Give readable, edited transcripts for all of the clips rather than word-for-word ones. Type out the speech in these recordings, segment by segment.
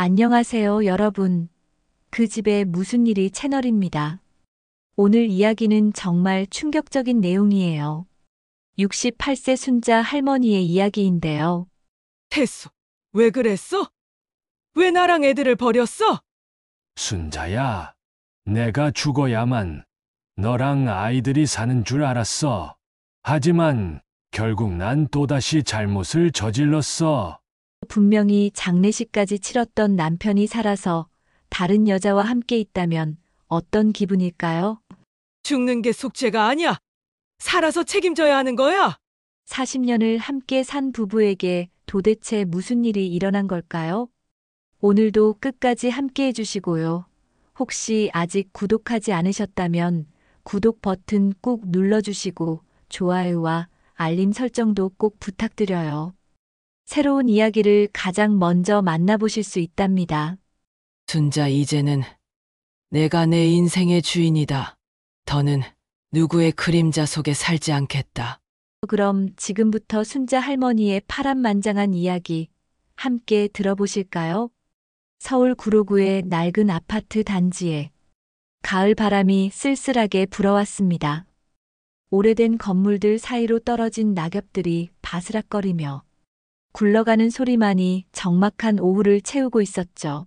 안녕하세요, 여러분. 그 집에 무슨 일이 채널입니다. 오늘 이야기는 정말 충격적인 내용이에요. 68세 순자 할머니의 이야기인데요. 태수, 왜 그랬어? 왜 나랑 애들을 버렸어? 순자야, 내가 죽어야만 너랑 아이들이 사는 줄 알았어. 하지만 결국 난 또다시 잘못을 저질렀어. 분명히 장례식까지 치렀던 남편이 살아서 다른 여자와 함께 있다면 어떤 기분일까요? 죽는 게 속죄가 아니야. 살아서 책임져야 하는 거야. 40년을 함께 산 부부에게 도대체 무슨 일이 일어난 걸까요? 오늘도 끝까지 함께 해주시고요. 혹시 아직 구독하지 않으셨다면 구독 버튼 꾹 눌러주시고 좋아요와 알림 설정도 꼭 부탁드려요. 새로운 이야기를 가장 먼저 만나보실 수 있답니다. 순자, 이제는 내가 내 인생의 주인이다. 더는 누구의 그림자 속에 살지 않겠다. 그럼 지금부터 순자 할머니의 파란만장한 이야기 함께 들어보실까요? 서울 구로구의 낡은 아파트 단지에 가을 바람이 쓸쓸하게 불어왔습니다. 오래된 건물들 사이로 떨어진 낙엽들이 바스락거리며 굴러가는 소리만이 적막한 오후를 채우고 있었죠.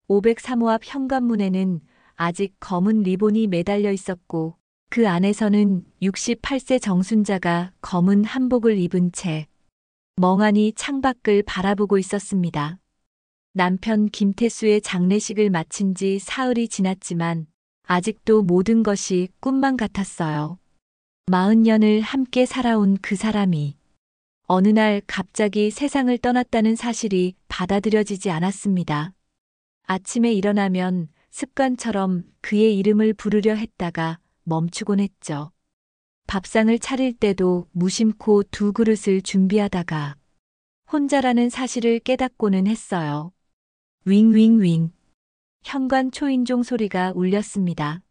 503호 앞 현관문에는 아직 검은 리본이 매달려 있었고 그 안에서는 68세 정순자가 검은 한복을 입은 채 멍하니 창밖을 바라보고 있었습니다. 남편 김태수의 장례식을 마친 지 사흘이 지났지만 아직도 모든 것이 꿈만 같았어요. 40년을 함께 살아온 그 사람이 어느 날 갑자기 세상을 떠났다는 사실이 받아들여지지 않았습니다. 아침에 일어나면 습관처럼 그의 이름을 부르려 했다가 멈추곤 했죠. 밥상을 차릴 때도 무심코 두 그릇을 준비하다가 혼자라는 사실을 깨닫고는 했어요. 윙윙윙. 현관 초인종 소리가 울렸습니다.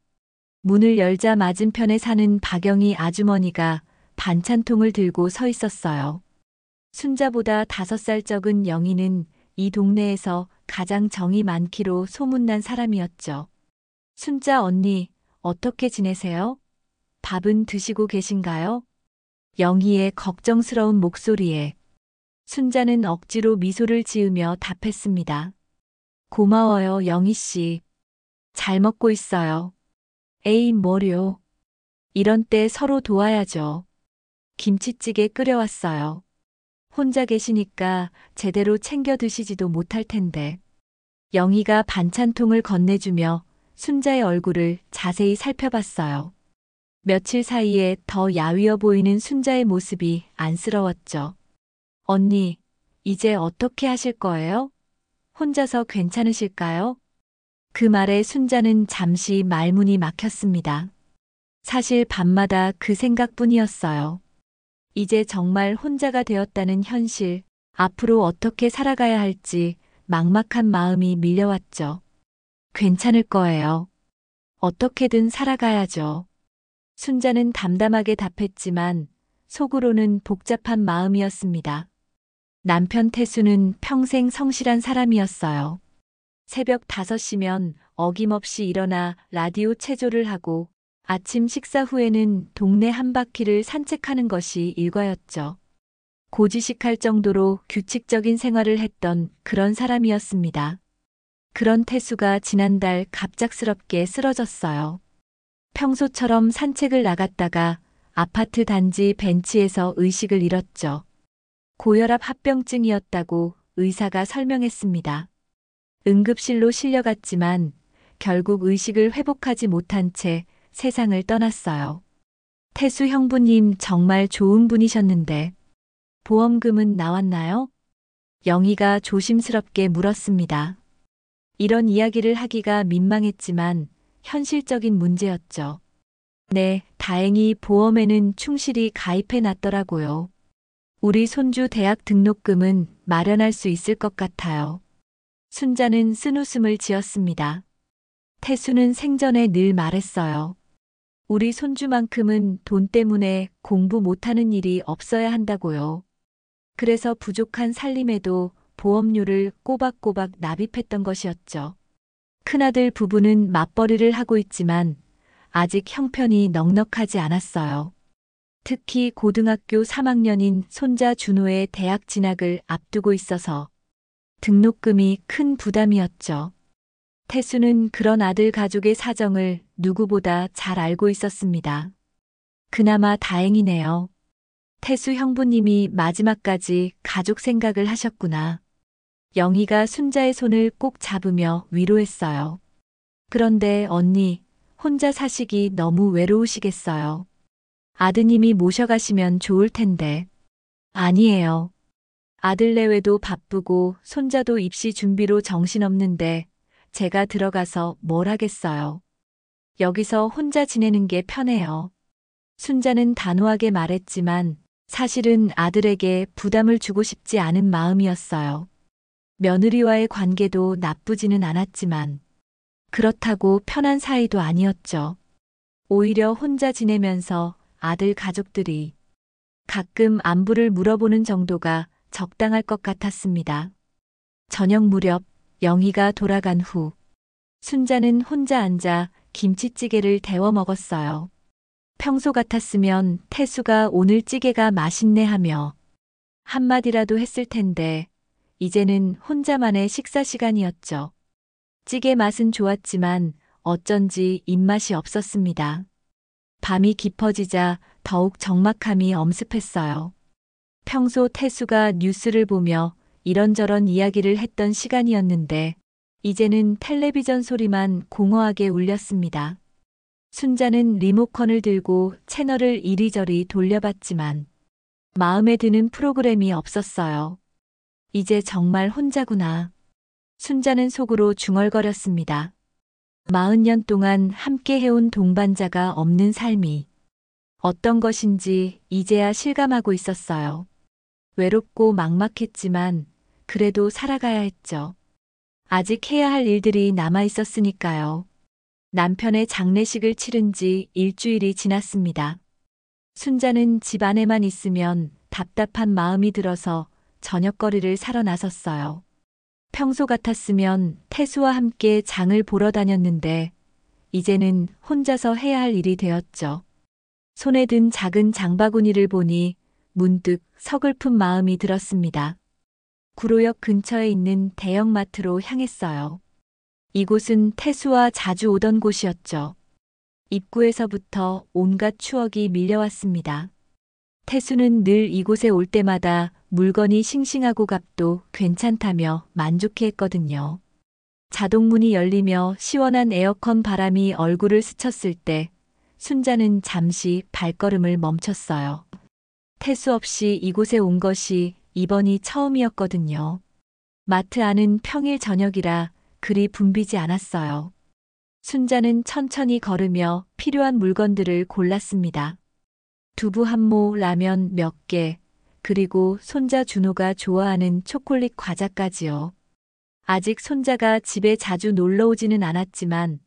문을 열자 맞은편에 사는 박영희 아주머니가 반찬통을 들고 서 있었어요. 순자보다 5살 적은 영희는 이 동네에서 가장 정이 많기로 소문난 사람이었죠. 순자 언니, 어떻게 지내세요? 밥은 드시고 계신가요? 영희의 걱정스러운 목소리에 순자는 억지로 미소를 지으며 답했습니다. 고마워요, 영희 씨. 잘 먹고 있어요. 에이, 뭐려. 이런 때 서로 도와야죠. 김치찌개 끓여왔어요. 혼자 계시니까 제대로 챙겨 드시지도 못할 텐데. 영희가 반찬통을 건네주며 순자의 얼굴을 자세히 살펴봤어요. 며칠 사이에 더 야위어 보이는 순자의 모습이 안쓰러웠죠. 언니, 이제 어떻게 하실 거예요? 혼자서 괜찮으실까요? 그 말에 순자는 잠시 말문이 막혔습니다. 사실 밤마다 그 생각뿐이었어요. 이제 정말 혼자가 되었다는 현실, 앞으로 어떻게 살아가야 할지 막막한 마음이 밀려왔죠. 괜찮을 거예요. 어떻게든 살아가야죠. 순자는 담담하게 답했지만 속으로는 복잡한 마음이었습니다. 남편 태수는 평생 성실한 사람이었어요. 새벽 5시면 어김없이 일어나 라디오 체조를 하고 아침 식사 후에는 동네 한 바퀴를 산책하는 것이 일과였죠. 고지식할 정도로 규칙적인 생활을 했던 그런 사람이었습니다. 그런 태수가 지난달 갑작스럽게 쓰러졌어요. 평소처럼 산책을 나갔다가 아파트 단지 벤치에서 의식을 잃었죠. 고혈압 합병증이었다고 의사가 설명했습니다. 응급실로 실려갔지만 결국 의식을 회복하지 못한 채 세상을 떠났어요. 태수 형부님 정말 좋은 분이셨는데 보험금은 나왔나요? 영희가 조심스럽게 물었습니다. 이런 이야기를 하기가 민망했지만 현실적인 문제였죠. 네, 다행히 보험에는 충실히 가입해 놨더라고요. 우리 손주 대학 등록금은 마련할 수 있을 것 같아요. 순자는 쓴웃음을 지었습니다. 태수는 생전에 늘 말했어요. 우리 손주만큼은 돈 때문에 공부 못하는 일이 없어야 한다고요. 그래서 부족한 살림에도 보험료를 꼬박꼬박 납입했던 것이었죠. 큰아들 부부는 맞벌이를 하고 있지만 아직 형편이 넉넉하지 않았어요. 특히 고등학교 3학년인 손자 준호의 대학 진학을 앞두고 있어서 등록금이 큰 부담이었죠. 태수는 그런 아들 가족의 사정을 누구보다 잘 알고 있었습니다. 그나마 다행이네요. 태수 형부님이 마지막까지 가족 생각을 하셨구나. 영희가 순자의 손을 꼭 잡으며 위로했어요. 그런데 언니, 혼자 사시기 너무 외로우시겠어요. 아드님이 모셔가시면 좋을 텐데. 아니에요. 아들 내외도 바쁘고 손자도 입시 준비로 정신없는데 제가 들어가서 뭘 하겠어요. 여기서 혼자 지내는 게 편해요. 순자는 단호하게 말했지만 사실은 아들에게 부담을 주고 싶지 않은 마음이었어요. 며느리와의 관계도 나쁘지는 않았지만 그렇다고 편한 사이도 아니었죠. 오히려 혼자 지내면서 아들 가족들이 가끔 안부를 물어보는 정도가 적당할 것 같았습니다. 저녁 무렵 영희가 돌아간 후 순자는 혼자 앉아 김치찌개를 데워 먹었어요. 평소 같았으면 태수가 오늘 찌개가 맛있네 하며 한마디라도 했을 텐데 이제는 혼자만의 식사 시간이었죠. 찌개 맛은 좋았지만 어쩐지 입맛이 없었습니다. 밤이 깊어지자 더욱 적막함이 엄습했어요. 평소 태수가 뉴스를 보며 이런저런 이야기를 했던 시간이었는데 이제는 텔레비전 소리만 공허하게 울렸습니다. 순자는 리모컨을 들고 채널을 이리저리 돌려봤지만 마음에 드는 프로그램이 없었어요. 이제 정말 혼자구나. 순자는 속으로 중얼거렸습니다. 40년 동안 함께 해온 동반자가 없는 삶이 어떤 것인지 이제야 실감하고 있었어요. 외롭고 막막했지만 그래도 살아가야 했죠. 아직 해야 할 일들이 남아 있었으니까요. 남편의 장례식을 치른 지 일주일이 지났습니다. 순자는 집 안에만 있으면 답답한 마음이 들어서 저녁거리를 사러 나섰어요. 평소 같았으면 태수와 함께 장을 보러 다녔는데 이제는 혼자서 해야 할 일이 되었죠. 손에 든 작은 장바구니를 보니 문득 서글픈 마음이 들었습니다. 구로역 근처에 있는 대형마트로 향했어요. 이곳은 태수와 자주 오던 곳이었죠. 입구에서부터 온갖 추억이 밀려왔습니다. 태수는 늘 이곳에 올 때마다 물건이 싱싱하고 값도 괜찮다며 만족해했거든요. 자동문이 열리며 시원한 에어컨 바람이 얼굴을 스쳤을 때 순자는 잠시 발걸음을 멈췄어요. 태수 없이 이곳에 온 것이 이번이 처음이었거든요. 마트 안은 평일 저녁이라 그리 붐비지 않았어요. 순자는 천천히 걸으며 필요한 물건들을 골랐습니다. 두부 한 모, 라면 몇 개, 그리고 손자 준호가 좋아하는 초콜릿 과자까지요. 아직 손자가 집에 자주 놀러 오지는 않았지만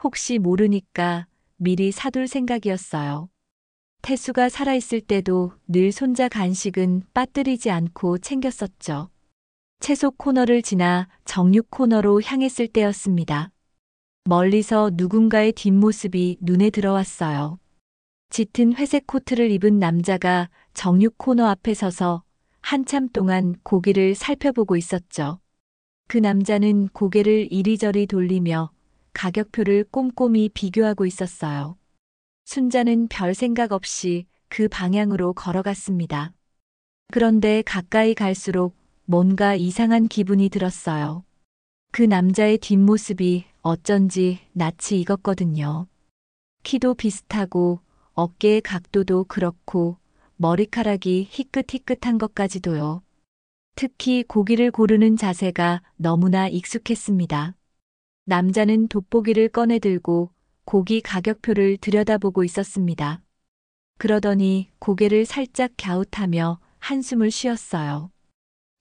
혹시 모르니까 미리 사둘 생각이었어요. 태수가 살아있을 때도 늘 손자 간식은 빠뜨리지 않고 챙겼었죠. 채소 코너를 지나 정육 코너로 향했을 때였습니다. 멀리서 누군가의 뒷모습이 눈에 들어왔어요. 짙은 회색 코트를 입은 남자가 정육 코너 앞에 서서 한참 동안 고기를 살펴보고 있었죠. 그 남자는 고개를 이리저리 돌리며 가격표를 꼼꼼히 비교하고 있었어요. 순자는 별 생각 없이 그 방향으로 걸어갔습니다. 그런데 가까이 갈수록 뭔가 이상한 기분이 들었어요. 그 남자의 뒷모습이 어쩐지 낯이 익었거든요. 키도 비슷하고 어깨의 각도도 그렇고 머리카락이 희끗희끗한 것까지도요. 특히 고기를 고르는 자세가 너무나 익숙했습니다. 남자는 돋보기를 꺼내 들고 고기 가격표를 들여다보고 있었습니다. 그러더니 고개를 살짝 갸웃하며 한숨을 쉬었어요.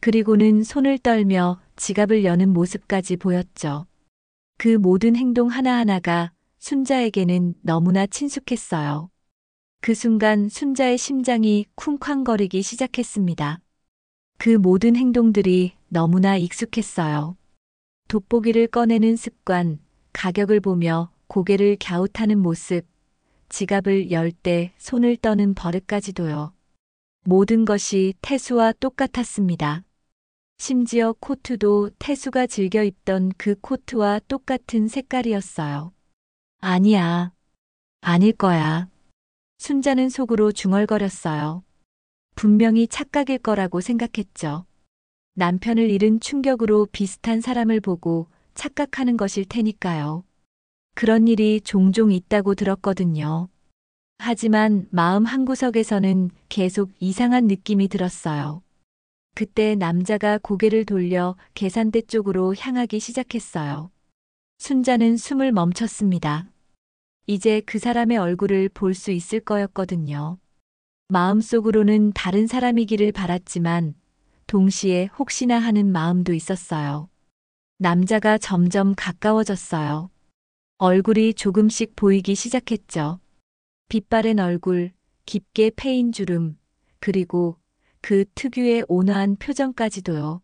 그리고는 손을 떨며 지갑을 여는 모습까지 보였죠. 그 모든 행동 하나하나가 순자에게는 너무나 친숙했어요. 그 순간 순자의 심장이 쿵쾅거리기 시작했습니다. 그 모든 행동들이 너무나 익숙했어요. 돋보기를 꺼내는 습관, 가격을 보며 고개를 갸웃하는 모습, 지갑을 열 때 손을 떠는 버릇까지도요. 모든 것이 태수와 똑같았습니다. 심지어 코트도 태수가 즐겨 입던 그 코트와 똑같은 색깔이었어요. 아니야. 아닐 거야. 순자는 속으로 중얼거렸어요. 분명히 착각일 거라고 생각했죠. 남편을 잃은 충격으로 비슷한 사람을 보고 착각하는 것일 테니까요. 그런 일이 종종 있다고 들었거든요. 하지만 마음 한구석에서는 계속 이상한 느낌이 들었어요. 그때 남자가 고개를 돌려 계산대 쪽으로 향하기 시작했어요. 순자는 숨을 멈췄습니다. 이제 그 사람의 얼굴을 볼 수 있을 거였거든요. 마음속으로는 다른 사람이기를 바랐지만 동시에 혹시나 하는 마음도 있었어요. 남자가 점점 가까워졌어요. 얼굴이 조금씩 보이기 시작했죠. 빛바랜 얼굴, 깊게 패인 주름, 그리고 그 특유의 온화한 표정까지도요.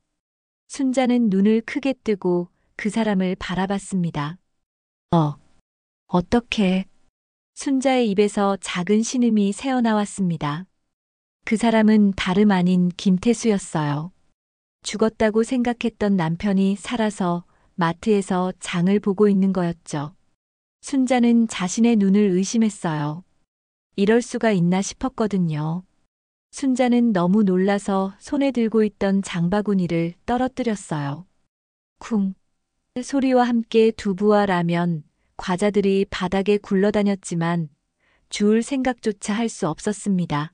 순자는 눈을 크게 뜨고 그 사람을 바라봤습니다. 어떻게? 순자의 입에서 작은 신음이 새어나왔습니다. 그 사람은 다름 아닌 김태수였어요. 죽었다고 생각했던 남편이 살아서 마트에서 장을 보고 있는 거였죠. 순자는 자신의 눈을 의심했어요. 이럴 수가 있나 싶었거든요. 순자는 너무 놀라서 손에 들고 있던 장바구니를 떨어뜨렸어요. 쿵 소리와 함께 두부와 라면, 과자들이 바닥에 굴러다녔지만 주울 생각조차 할 수 없었습니다.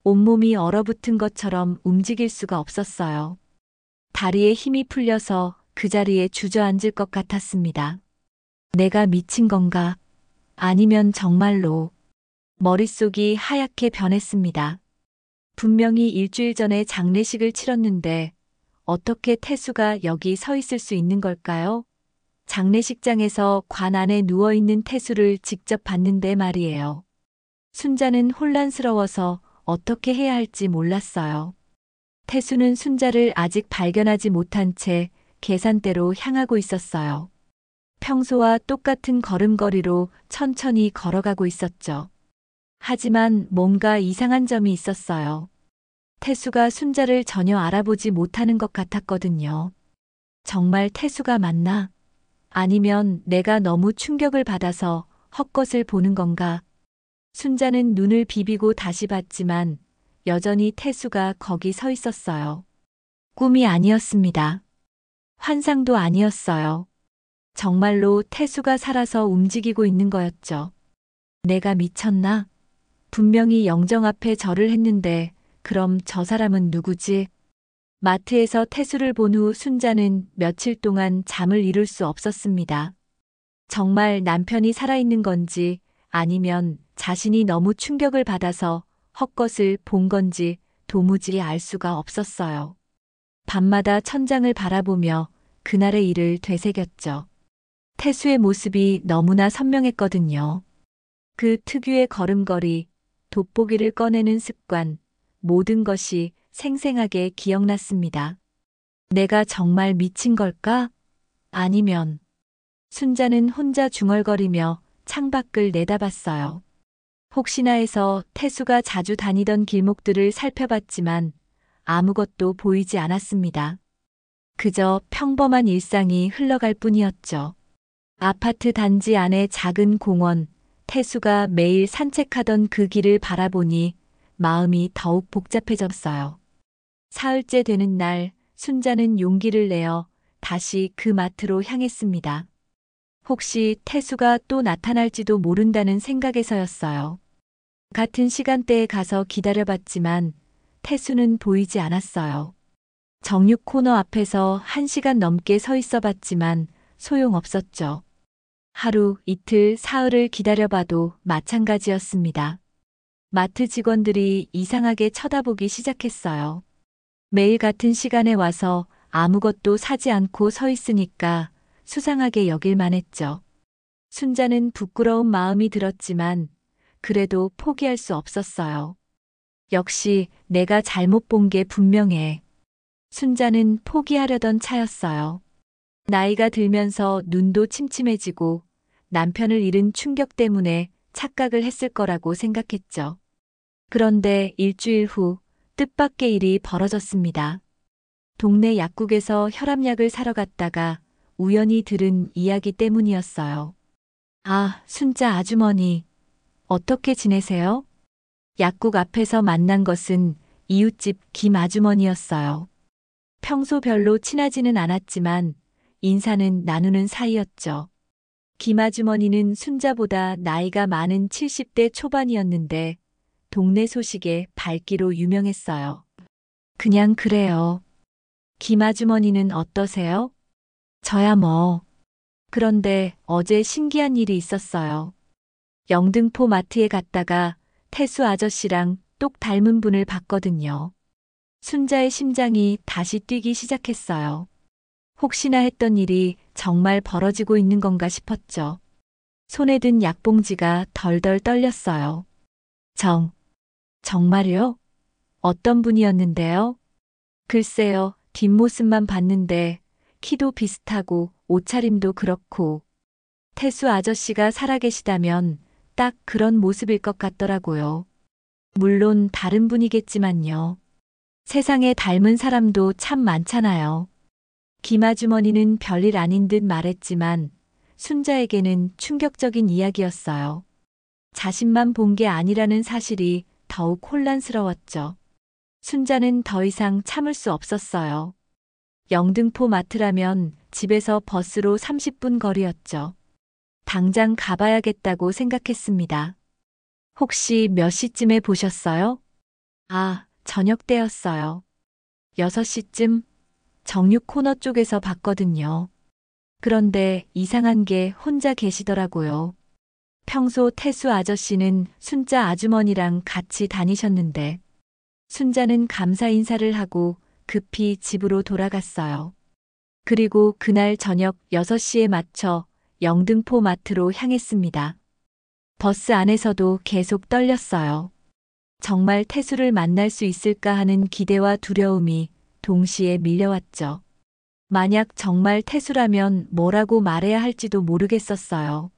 온몸이 얼어붙은 것처럼 움직일 수가 없었어요. 다리에 힘이 풀려서 그 자리에 주저앉을 것 같았습니다. 내가 미친 건가? 아니면 정말로. 머릿속이 하얗게 변했습니다. 분명히 일주일 전에 장례식을 치렀는데 어떻게 태수가 여기 서 있을 수 있는 걸까요? 장례식장에서 관 안에 누워있는 태수를 직접 봤는데 말이에요. 순자는 혼란스러워서 어떻게 해야 할지 몰랐어요. 태수는 순자를 아직 발견하지 못한 채 계산대로 향하고 있었어요. 평소와 똑같은 걸음걸이로 천천히 걸어가고 있었죠. 하지만 뭔가 이상한 점이 있었어요. 태수가 순자를 전혀 알아보지 못하는 것 같았거든요. 정말 태수가 맞나? 아니면 내가 너무 충격을 받아서 헛것을 보는 건가? 순자는 눈을 비비고 다시 봤지만 여전히 태수가 거기 서 있었어요. 꿈이 아니었습니다. 환상도 아니었어요. 정말로 태수가 살아서 움직이고 있는 거였죠. 내가 미쳤나? 분명히 영정 앞에 절을 했는데 그럼 저 사람은 누구지? 마트에서 태수를 본 후 순자는 며칠 동안 잠을 이룰 수 없었습니다. 정말 남편이 살아있는 건지 아니면 자신이 너무 충격을 받아서 헛것을 본 건지 도무지 알 수가 없었어요. 밤마다 천장을 바라보며 그날의 일을 되새겼죠. 태수의 모습이 너무나 선명했거든요. 그 특유의 걸음걸이, 돋보기를 꺼내는 습관, 모든 것이 생생하게 기억났습니다. 내가 정말 미친 걸까? 아니면 순자는 혼자 중얼거리며 창밖을 내다봤어요. 혹시나 해서 태수가 자주 다니던 길목들을 살펴봤지만 아무것도 보이지 않았습니다. 그저 평범한 일상이 흘러갈 뿐이었죠. 아파트 단지 안의 작은 공원, 태수가 매일 산책하던 그 길을 바라보니 마음이 더욱 복잡해졌어요. 사흘째 되는 날, 순자는 용기를 내어 다시 그 마트로 향했습니다. 혹시 태수가 또 나타날지도 모른다는 생각에서였어요. 같은 시간대에 가서 기다려봤지만 태수는 보이지 않았어요. 정육 코너 앞에서 1시간 넘게 서 있어 봤지만 소용없었죠. 하루, 이틀, 사흘을 기다려봐도 마찬가지였습니다. 마트 직원들이 이상하게 쳐다보기 시작했어요. 매일 같은 시간에 와서 아무것도 사지 않고 서 있으니까 수상하게 여길만 했죠. 순자는 부끄러운 마음이 들었지만 그래도 포기할 수 없었어요. 역시 내가 잘못 본 게 분명해. 순자는 포기하려던 차였어요. 나이가 들면서 눈도 침침해지고 남편을 잃은 충격 때문에 착각을 했을 거라고 생각했죠. 그런데 일주일 후 뜻밖의 일이 벌어졌습니다. 동네 약국에서 혈압약을 사러 갔다가 우연히 들은 이야기 때문이었어요. 아, 순자 아주머니, 어떻게 지내세요? 약국 앞에서 만난 것은 이웃집 김 아주머니였어요. 평소 별로 친하지는 않았지만 인사는 나누는 사이였죠. 김 아주머니는 순자보다 나이가 많은 70대 초반이었는데 동네 소식에 밝기로 유명했어요. 그냥 그래요. 김 아주머니는 어떠세요? 저야 뭐. 그런데 어제 신기한 일이 있었어요. 영등포 마트에 갔다가 태수 아저씨랑 똑 닮은 분을 봤거든요. 순자의 심장이 다시 뛰기 시작했어요. 혹시나 했던 일이 정말 벌어지고 있는 건가 싶었죠. 손에 든 약봉지가 덜덜 떨렸어요. 정말요? 어떤 분이었는데요? 글쎄요, 뒷모습만 봤는데 키도 비슷하고 옷차림도 그렇고 태수 아저씨가 살아계시다면 딱 그런 모습일 것 같더라고요. 물론 다른 분이겠지만요. 세상에 닮은 사람도 참 많잖아요. 김 아주머니는 별일 아닌 듯 말했지만 순자에게는 충격적인 이야기였어요. 자신만 본 게 아니라는 사실이 더욱 혼란스러웠죠. 순자는 더 이상 참을 수 없었어요. 영등포 마트라면 집에서 버스로 30분 거리였죠. 당장 가봐야겠다고 생각했습니다. 혹시 몇 시쯤에 보셨어요? 아, 저녁 때였어요. 6시쯤 정육 코너 쪽에서 봤거든요. 그런데 이상한 게 혼자 계시더라고요. 평소 태수 아저씨는 순자 아주머니랑 같이 다니셨는데 순자는 감사 인사를 하고 급히 집으로 돌아갔어요. 그리고 그날 저녁 6시에 맞춰 영등포 마트로 향했습니다. 버스 안에서도 계속 떨렸어요. 정말 태수를 만날 수 있을까 하는 기대와 두려움이 동시에 밀려왔죠. 만약 정말 태수라면 뭐라고 말해야 할지도 모르겠었어요.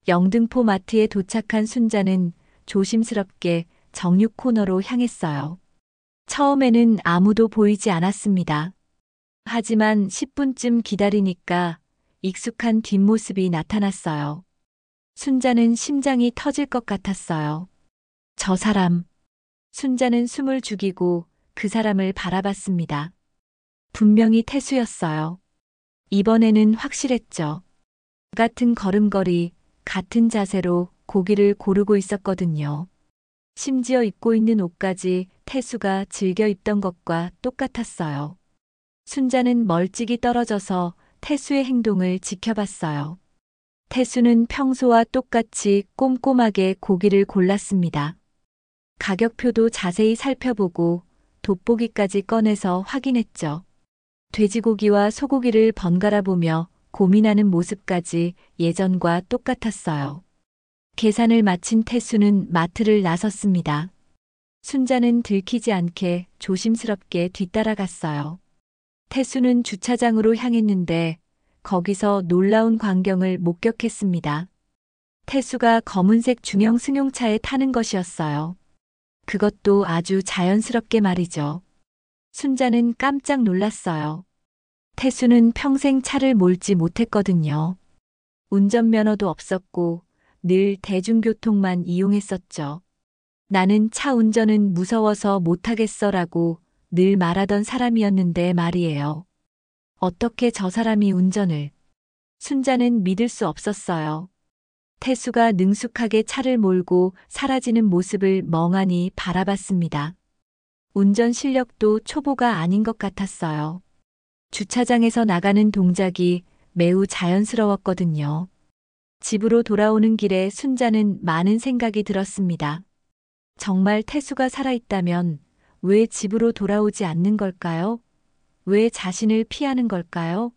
영등포 마트에 도착한 순자는 조심스럽게 정육 코너로 향했어요. 처음에는 아무도 보이지 않았습니다. 하지만 10분쯤 기다리니까 익숙한 뒷모습이 나타났어요. 순자는 심장이 터질 것 같았어요. 저 사람. 순자는 숨을 죽이고 그 사람을 바라봤습니다. 분명히 태수였어요. 이번에는 확실했죠. 같은 걸음걸이, 같은 자세로 고기를 고르고 있었거든요. 심지어 입고 있는 옷까지 태수가 즐겨 입던 것과 똑같았어요. 순자는 멀찍이 떨어져서 태수의 행동을 지켜봤어요. 태수는 평소와 똑같이 꼼꼼하게 고기를 골랐습니다. 가격표도 자세히 살펴보고 돋보기까지 꺼내서 확인했죠. 돼지고기와 소고기를 번갈아 보며 고민하는 모습까지 예전과 똑같았어요. 계산을 마친 태수는 마트를 나섰습니다. 순자는 들키지 않게 조심스럽게 뒤따라갔어요. 태수는 주차장으로 향했는데 거기서 놀라운 광경을 목격했습니다. 태수가 검은색 중형 승용차에 타는 것이었어요. 그것도 아주 자연스럽게 말이죠. 순자는 깜짝 놀랐어요. 태수는 평생 차를 몰지 못했거든요. 운전면허도 없었고 늘 대중교통만 이용했었죠. 나는 차 운전은 무서워서 못하겠어라고 늘 말하던 사람이었는데 말이에요. 어떻게 저 사람이 운전을? 순자는 믿을 수 없었어요. 태수가 능숙하게 차를 몰고 사라지는 모습을 멍하니 바라봤습니다. 운전 실력도 초보가 아닌 것 같았어요. 주차장에서 나가는 동작이 매우 자연스러웠거든요. 집으로 돌아오는 길에 순자는 많은 생각이 들었습니다. 정말 태수가 살아있다면 왜 집으로 돌아오지 않는 걸까요? 왜 자신을 피하는 걸까요?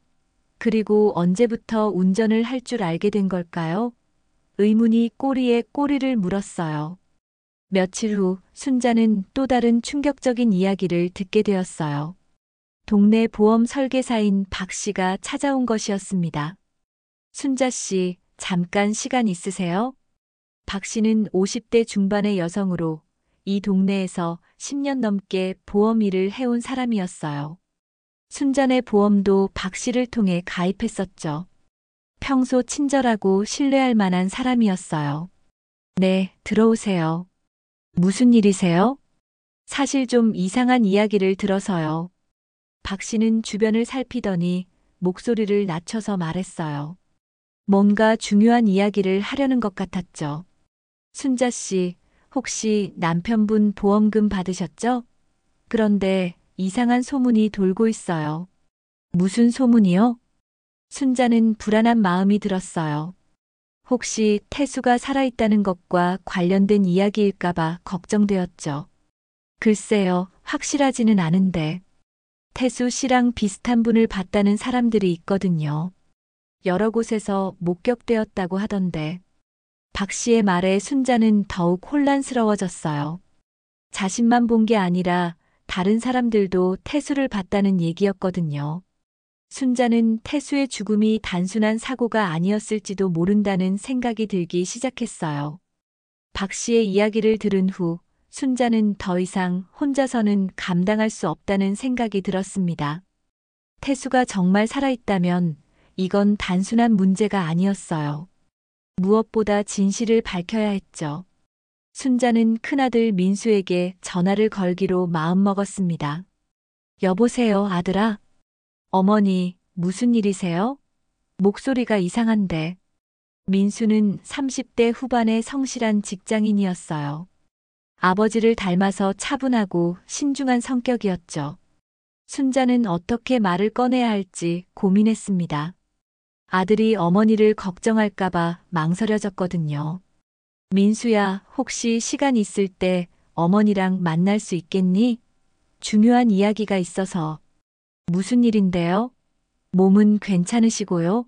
그리고 언제부터 운전을 할 줄 알게 된 걸까요? 의문이 꼬리에 꼬리를 물었어요. 며칠 후 순자는 또 다른 충격적인 이야기를 듣게 되었어요. 동네 보험 설계사인 박 씨가 찾아온 것이었습니다. 순자 씨, 잠깐 시간 있으세요? 박 씨는 50대 중반의 여성으로 이 동네에서 10년 넘게 보험 일을 해온 사람이었어요. 순자네 보험도 박 씨를 통해 가입했었죠. 평소 친절하고 신뢰할 만한 사람이었어요. 네, 들어오세요. 무슨 일이세요? 사실 좀 이상한 이야기를 들어서요. 박 씨는 주변을 살피더니 목소리를 낮춰서 말했어요. 뭔가 중요한 이야기를 하려는 것 같았죠. 순자 씨, 혹시 남편분 보험금 받으셨죠? 그런데 이상한 소문이 돌고 있어요. 무슨 소문이요? 순자는 불안한 마음이 들었어요. 혹시 태수가 살아있다는 것과 관련된 이야기일까봐 걱정되었죠. 글쎄요, 확실하지는 않은데. 태수 씨랑 비슷한 분을 봤다는 사람들이 있거든요. 여러 곳에서 목격되었다고 하던데. 박 씨의 말에 순자는 더욱 혼란스러워졌어요. 자신만 본 게 아니라 다른 사람들도 태수를 봤다는 얘기였거든요. 순자는 태수의 죽음이 단순한 사고가 아니었을지도 모른다는 생각이 들기 시작했어요. 박 씨의 이야기를 들은 후 순자는 더 이상 혼자서는 감당할 수 없다는 생각이 들었습니다. 태수가 정말 살아있다면 이건 단순한 문제가 아니었어요. 무엇보다 진실을 밝혀야 했죠. 순자는 큰아들 민수에게 전화를 걸기로 마음먹었습니다. 여보세요, 아들아? 어머니, 무슨 일이세요? 목소리가 이상한데. 민수는 30대 후반의 성실한 직장인이었어요. 아버지를 닮아서 차분하고 신중한 성격이었죠. 순자는 어떻게 말을 꺼내야 할지 고민했습니다. 아들이 어머니를 걱정할까봐 망설여졌거든요. 민수야, 혹시 시간 있을 때 어머니랑 만날 수 있겠니? 중요한 이야기가 있어서. 무슨 일인데요? 몸은 괜찮으시고요?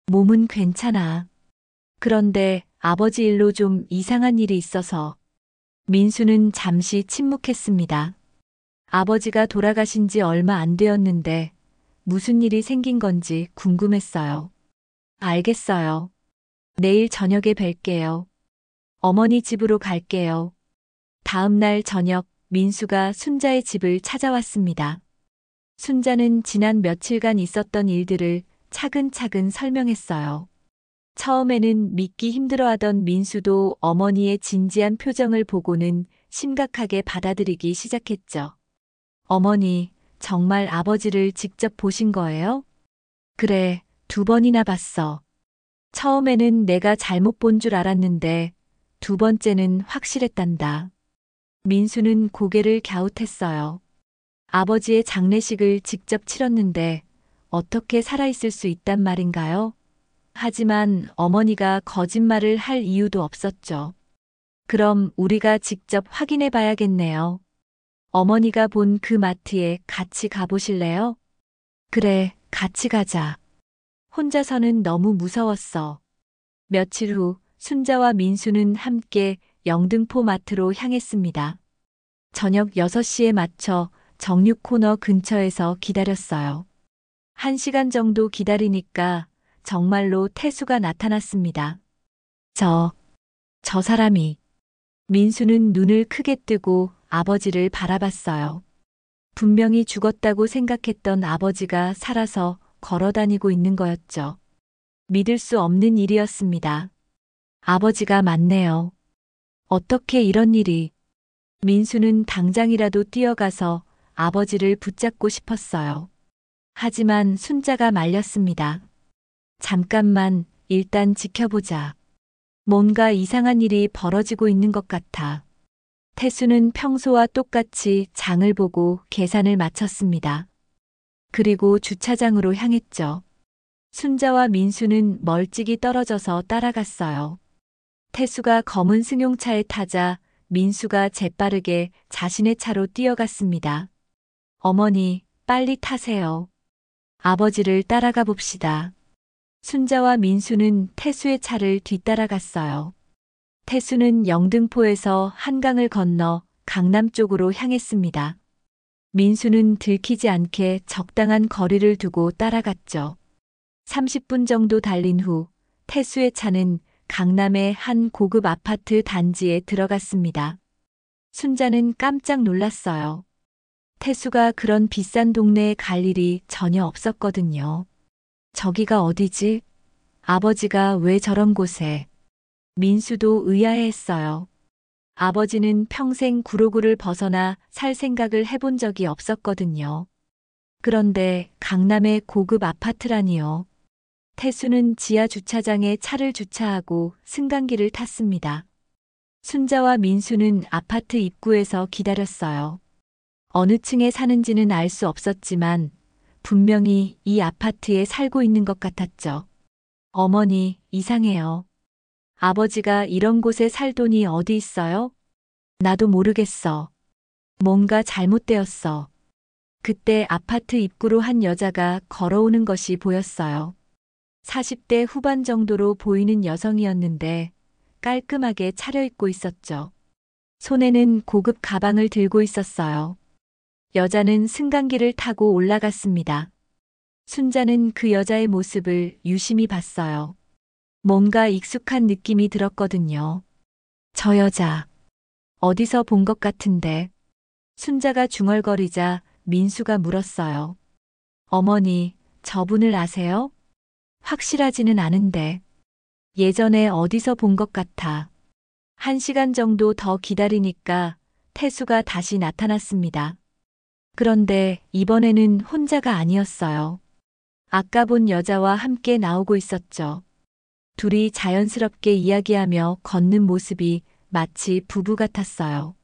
몸은 괜찮아. 그런데 아버지 일로 좀 이상한 일이 있어서. 민수는 잠시 침묵했습니다. 아버지가 돌아가신 지 얼마 안 되었는데 무슨 일이 생긴 건지 궁금했어요. 알겠어요. 내일 저녁에 뵐게요. 어머니 집으로 갈게요. 다음 날 저녁 민수가 순자의 집을 찾아왔습니다. 순자는 지난 며칠간 있었던 일들을 차근차근 설명했어요. 처음에는 믿기 힘들어하던 민수도 어머니의 진지한 표정을 보고는 심각하게 받아들이기 시작했죠. 어머니, 정말 아버지를 직접 보신 거예요? 그래, 2번이나 봤어. 처음에는 내가 잘못 본 줄 알았는데 2번째는 확실했단다. 민수는 고개를 갸웃했어요. 아버지의 장례식을 직접 치렀는데 어떻게 살아있을 수 있단 말인가요? 하지만 어머니가 거짓말을 할 이유도 없었죠. 그럼 우리가 직접 확인해 봐야겠네요. 어머니가 본 그 마트에 같이 가보실래요? 그래, 같이 가자. 혼자서는 너무 무서웠어. 며칠 후 순자와 민수는 함께 영등포 마트로 향했습니다. 저녁 6시에 맞춰 정육 코너 근처에서 기다렸어요. 1시간 정도 기다리니까 정말로 태수가 나타났습니다. 저 사람이. 민수는 눈을 크게 뜨고 아버지를 바라봤어요. 분명히 죽었다고 생각했던 아버지가 살아서 걸어 다니고 있는 거였죠. 믿을 수 없는 일이었습니다. 아버지가 맞네요. 어떻게 이런 일이. 민수는 당장이라도 뛰어가서 아버지를 붙잡고 싶었어요. 하지만 순자가 말렸습니다. 잠깐만, 일단 지켜보자. 뭔가 이상한 일이 벌어지고 있는 것 같아. 태수는 평소와 똑같이 장을 보고 계산을 마쳤습니다. 그리고 주차장으로 향했죠. 순자와 민수는 멀찍이 떨어져서 따라갔어요. 태수가 검은 승용차에 타자 민수가 재빠르게 자신의 차로 뛰어갔습니다. 어머니, 빨리 타세요. 아버지를 따라가 봅시다. 순자와 민수는 태수의 차를 뒤따라갔어요. 태수는 영등포에서 한강을 건너 강남 쪽으로 향했습니다. 민수는 들키지 않게 적당한 거리를 두고 따라갔죠. 30분 정도 달린 후 태수의 차는 강남의 한 고급 아파트 단지에 들어갔습니다. 순자는 깜짝 놀랐어요. 태수가 그런 비싼 동네에 갈 일이 전혀 없었거든요. 저기가 어디지? 아버지가 왜 저런 곳에? 민수도 의아해했어요. 아버지는 평생 구로구를 벗어나 살 생각을 해본 적이 없었거든요. 그런데 강남의 고급 아파트라니요. 태수는 지하 주차장에 차를 주차하고 승강기를 탔습니다. 순자와 민수는 아파트 입구에서 기다렸어요. 어느 층에 사는지는 알 수 없었지만 분명히 이 아파트에 살고 있는 것 같았죠. 어머니, 이상해요. 아버지가 이런 곳에 살 돈이 어디 있어요? 나도 모르겠어. 뭔가 잘못되었어. 그때 아파트 입구로 한 여자가 걸어오는 것이 보였어요. 40대 후반 정도로 보이는 여성이었는데 깔끔하게 차려입고 있었죠. 손에는 고급 가방을 들고 있었어요. 여자는 승강기를 타고 올라갔습니다. 순자는 그 여자의 모습을 유심히 봤어요. 뭔가 익숙한 느낌이 들었거든요. 저 여자, 어디서 본 것 같은데. 순자가 중얼거리자 민수가 물었어요. 어머니, 저분을 아세요? 확실하지는 않은데. 예전에 어디서 본 것 같아. 1시간 정도 더 기다리니까 태수가 다시 나타났습니다. 그런데 이번에는 혼자가 아니었어요. 아까 본 여자와 함께 나오고 있었죠. 둘이 자연스럽게 이야기하며 걷는 모습이 마치 부부 같았어요.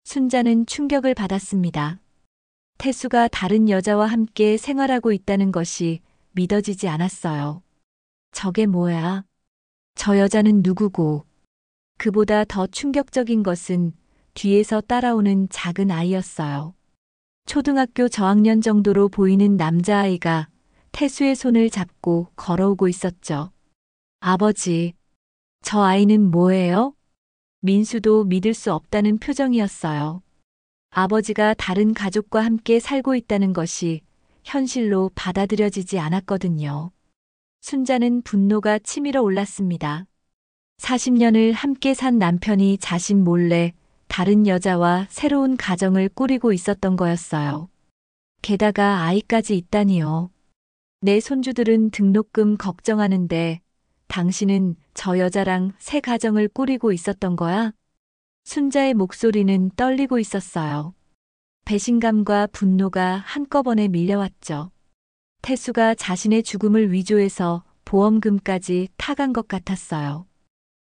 순자는 충격을 받았습니다. 태수가 다른 여자와 함께 생활하고 있다는 것이 믿어지지 않았어요. 저게 뭐야? 저 여자는 누구고? 그보다 더 충격적인 것은 뒤에서 따라오는 작은 아이였어요. 초등학교 저학년 정도로 보이는 남자아이가 태수의 손을 잡고 걸어오고 있었죠. 아버지, 저 아이는 뭐예요? 민수도 믿을 수 없다는 표정이었어요. 아버지가 다른 가족과 함께 살고 있다는 것이 현실로 받아들여지지 않았거든요. 순자는 분노가 치밀어 올랐습니다. 40년을 함께 산 남편이 자신 몰래 다른 여자와 새로운 가정을 꾸리고 있었던 거였어요. 게다가 아이까지 있다니요. 내 손주들은 등록금 걱정하는데 당신은 저 여자랑 새 가정을 꾸리고 있었던 거야? 순자의 목소리는 떨리고 있었어요. 배신감과 분노가 한꺼번에 밀려왔죠. 태수가 자신의 죽음을 위조해서 보험금까지 타간 것 같았어요.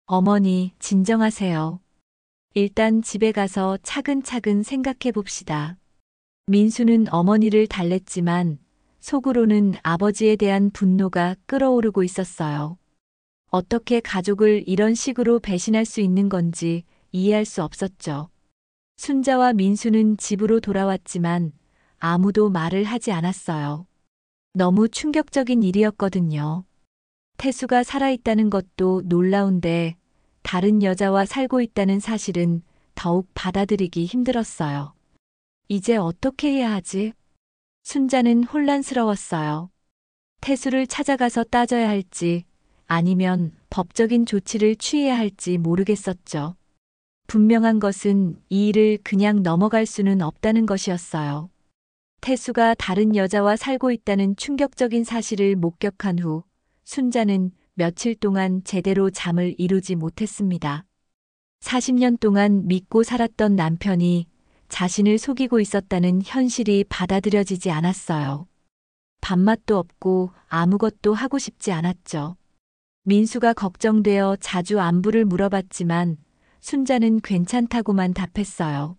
어머니, 진정하세요. 일단 집에 가서 차근차근 생각해 봅시다. 민수는 어머니를 달랬지만 속으로는 아버지에 대한 분노가 끓어오르고 있었어요. 어떻게 가족을 이런 식으로 배신할 수 있는 건지 이해할 수 없었죠. 순자와 민수는 집으로 돌아왔지만 아무도 말을 하지 않았어요. 너무 충격적인 일이었거든요. 태수가 살아있다는 것도 놀라운데 다른 여자와 살고 있다는 사실은 더욱 받아들이기 힘들었어요. 이제 어떻게 해야 하지? 순자는 혼란스러웠어요. 태수를 찾아가서 따져야 할지 아니면 법적인 조치를 취해야 할지 모르겠었죠. 분명한 것은 이 일을 그냥 넘어갈 수는 없다는 것이었어요. 태수가 다른 여자와 살고 있다는 충격적인 사실을 목격한 후 순자는 며칠 동안 제대로 잠을 이루지 못했습니다. 40년 동안 믿고 살았던 남편이 자신을 속이고 있었다는 현실이 받아들여지지 않았어요. 밥맛도 없고 아무것도 하고 싶지 않았죠. 민수가 걱정되어 자주 안부를 물어봤지만 순자는 괜찮다고만 답했어요.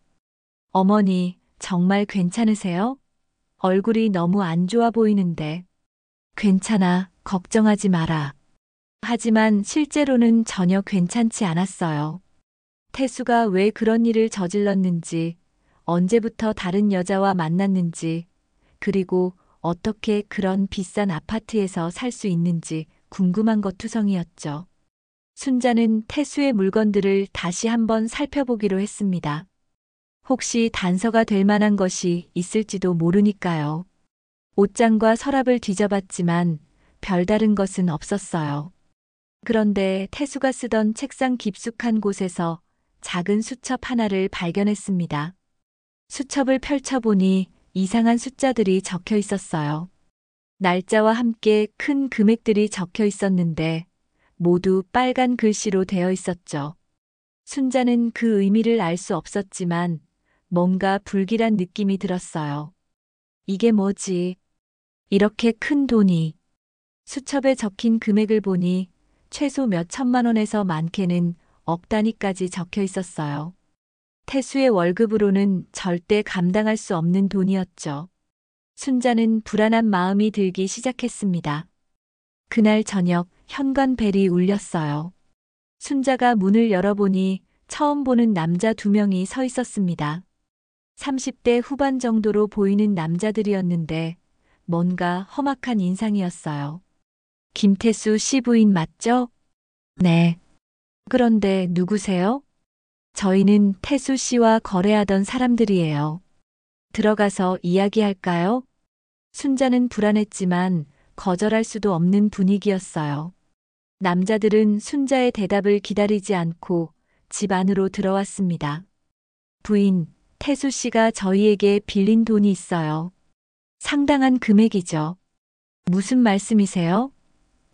어머니, 정말 괜찮으세요? 얼굴이 너무 안 좋아 보이는데. 괜찮아, 걱정하지 마라. 하지만 실제로는 전혀 괜찮지 않았어요. 태수가 왜 그런 일을 저질렀는지, 언제부터 다른 여자와 만났는지, 그리고 어떻게 그런 비싼 아파트에서 살 수 있는지 궁금한 것 투성이었죠. 순자는 태수의 물건들을 다시 한번 살펴보기로 했습니다. 혹시 단서가 될 만한 것이 있을지도 모르니까요. 옷장과 서랍을 뒤져봤지만 별다른 것은 없었어요. 그런데 태수가 쓰던 책상 깊숙한 곳에서 작은 수첩 하나를 발견했습니다. 수첩을 펼쳐보니 이상한 숫자들이 적혀 있었어요. 날짜와 함께 큰 금액들이 적혀 있었는데 모두 빨간 글씨로 되어 있었죠. 순자는 그 의미를 알 수 없었지만 뭔가 불길한 느낌이 들었어요. 이게 뭐지? 이렇게 큰 돈이. 수첩에 적힌 금액을 보니 최소 몇 천만 원에서 많게는 억 단위까지 적혀 있었어요. 태수의 월급으로는 절대 감당할 수 없는 돈이었죠. 순자는 불안한 마음이 들기 시작했습니다. 그날 저녁 현관벨이 울렸어요. 순자가 문을 열어보니 처음 보는 남자 2명이 서 있었습니다. 30대 후반 정도로 보이는 남자들이었는데 뭔가 험악한 인상이었어요. 김태수 씨 부인 맞죠? 네. 그런데 누구세요? 저희는 태수 씨와 거래하던 사람들이에요. 들어가서 이야기할까요? 순자는 불안했지만 거절할 수도 없는 분위기였어요. 남자들은 순자의 대답을 기다리지 않고 집 안으로 들어왔습니다. 부인, 태수 씨가 저희에게 빌린 돈이 있어요. 상당한 금액이죠. 무슨 말씀이세요?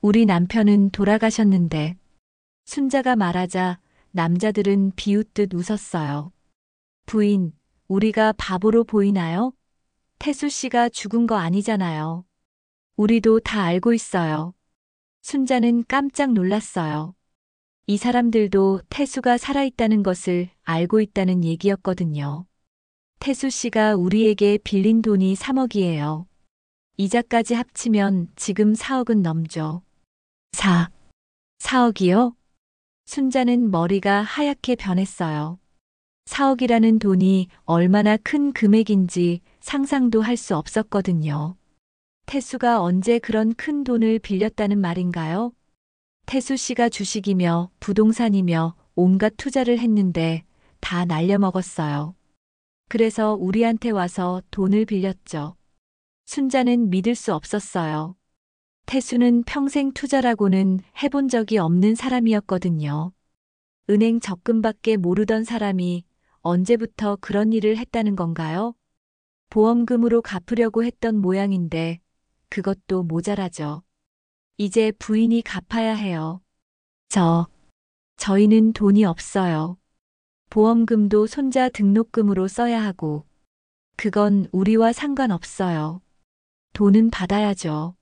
우리 남편은 돌아가셨는데. 순자가 말하자 남자들은 비웃듯 웃었어요. 부인, 우리가 바보로 보이나요? 태수 씨가 죽은 거 아니잖아요. 우리도 다 알고 있어요. 순자는 깜짝 놀랐어요. 이 사람들도 태수가 살아있다는 것을 알고 있다는 얘기였거든요. 태수 씨가 우리에게 빌린 돈이 3억이에요. 이자까지 합치면 지금 4억은 넘죠. 4억이요? 순자는 머리가 하얗게 변했어요. 4억이라는 돈이 얼마나 큰 금액인지 상상도 할 수 없었거든요. 태수가 언제 그런 큰 돈을 빌렸다는 말인가요? 태수 씨가 주식이며 부동산이며 온갖 투자를 했는데 다 날려먹었어요. 그래서 우리한테 와서 돈을 빌렸죠. 순자는 믿을 수 없었어요. 태수는 평생 투자라고는 해본 적이 없는 사람이었거든요. 은행 적금밖에 모르던 사람이 언제부터 그런 일을 했다는 건가요? 보험금으로 갚으려고 했던 모양인데 그것도 모자라죠. 이제 부인이 갚아야 해요. 저희는 돈이 없어요. 보험금도 손자 등록금으로 써야 하고 그건 우리와 상관없어요. 돈은 받아야죠.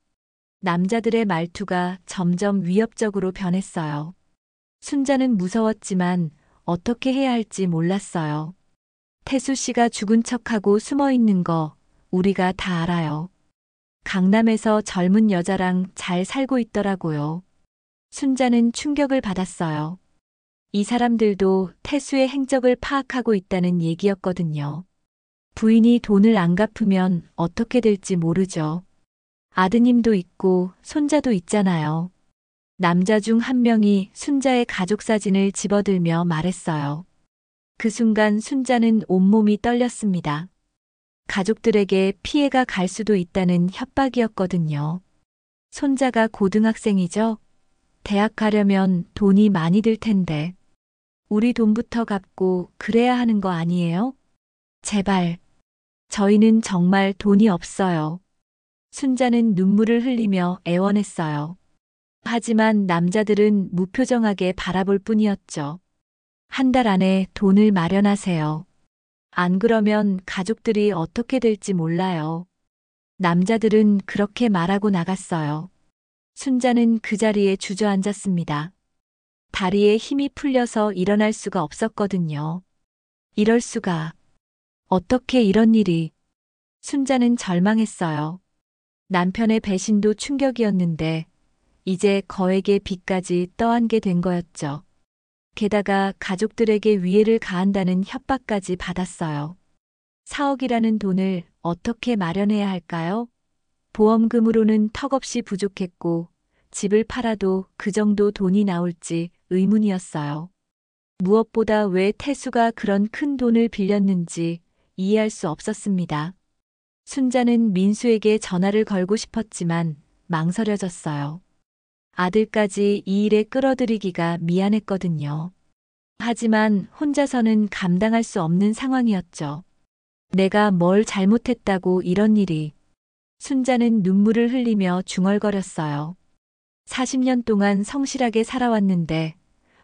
남자들의 말투가 점점 위협적으로 변했어요. 순자는 무서웠지만 어떻게 해야 할지 몰랐어요. 태수 씨가 죽은 척하고 숨어 있는 거 우리가 다 알아요. 강남에서 젊은 여자랑 잘 살고 있더라고요. 순자는 충격을 받았어요. 이 사람들도 태수의 행적을 파악하고 있다는 얘기였거든요. 부인이 돈을 안 갚으면 어떻게 될지 모르죠. 아드님도 있고 손자도 있잖아요. 남자 중 한 명이 순자의 가족 사진을 집어들며 말했어요. 그 순간 순자는 온몸이 떨렸습니다. 가족들에게 피해가 갈 수도 있다는 협박이었거든요. 손자가 고등학생이죠? 대학 가려면 돈이 많이 들 텐데. 우리 돈부터 갚고 그래야 하는 거 아니에요? 제발. 저희는 정말 돈이 없어요. 순자는 눈물을 흘리며 애원했어요. 하지만 남자들은 무표정하게 바라볼 뿐이었죠. 한 달 안에 돈을 마련하세요. 안 그러면 가족들이 어떻게 될지 몰라요. 남자들은 그렇게 말하고 나갔어요. 순자는 그 자리에 주저앉았습니다. 다리에 힘이 풀려서 일어날 수가 없었거든요. 이럴 수가. 어떻게 이런 일이. 순자는 절망했어요. 남편의 배신도 충격이었는데 이제 거액의 빚까지 떠안게 된 거였죠. 게다가 가족들에게 위해를 가한다는 협박까지 받았어요. 4억이라는 돈을 어떻게 마련해야 할까요? 보험금으로는 턱없이 부족했고 집을 팔아도 그 정도 돈이 나올지 의문이었어요. 무엇보다 왜 태수가 그런 큰 돈을 빌렸는지 이해할 수 없었습니다. 순자는 민수에게 전화를 걸고 싶었지만 망설여졌어요. 아들까지 이 일에 끌어들이기가 미안했거든요. 하지만 혼자서는 감당할 수 없는 상황이었죠. 내가 뭘 잘못했다고 이런 일이. 순자는 눈물을 흘리며 중얼거렸어요. 40년 동안 성실하게 살아왔는데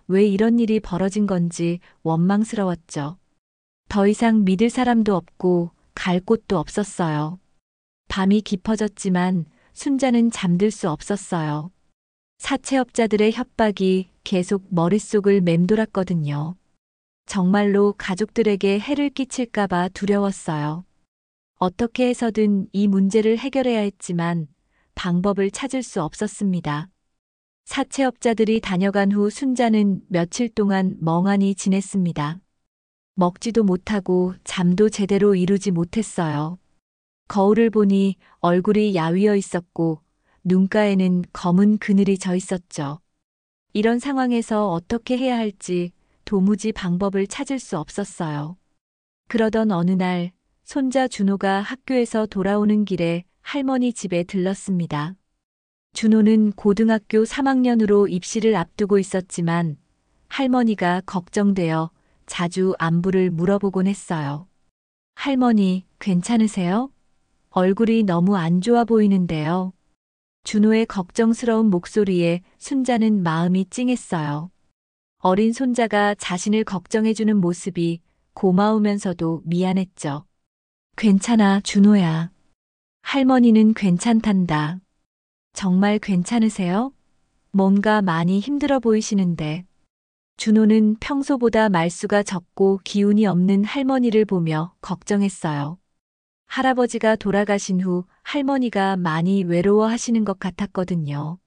왜 이런 일이 벌어진 건지 원망스러웠죠. 더 이상 믿을 사람도 없고 갈 곳도 없었어요. 밤이 깊어졌지만 순자는 잠들 수 없었어요. 사채업자들의 협박이 계속 머릿속을 맴돌았거든요. 정말로 가족들에게 해를 끼칠까봐 두려웠어요. 어떻게 해서든 이 문제를 해결해야 했지만 방법을 찾을 수 없었습니다. 사채업자들이 다녀간 후 순자는 며칠 동안 멍하니 지냈습니다. 먹지도 못하고 잠도 제대로 이루지 못했어요. 거울을 보니 얼굴이 야위어 있었고 눈가에는 검은 그늘이 져 있었죠. 이런 상황에서 어떻게 해야 할지 도무지 방법을 찾을 수 없었어요. 그러던 어느 날 손자 준호가 학교에서 돌아오는 길에 할머니 집에 들렀습니다. 준호는 고등학교 3학년으로 입시를 앞두고 있었지만 할머니가 걱정되어 자주 안부를 물어보곤 했어요. 할머니, 괜찮으세요? 얼굴이 너무 안 좋아 보이는데요. 준호의 걱정스러운 목소리에 순자는 마음이 찡했어요. 어린 손자가 자신을 걱정해주는 모습이 고마우면서도 미안했죠. 괜찮아, 준호야. 할머니는 괜찮단다. 정말 괜찮으세요? 뭔가 많이 힘들어 보이시는데. 준호는 평소보다 말수가 적고 기운이 없는 할머니를 보며 걱정했어요. 할아버지가 돌아가신 후 할머니가 많이 외로워하시는 것 같았거든요.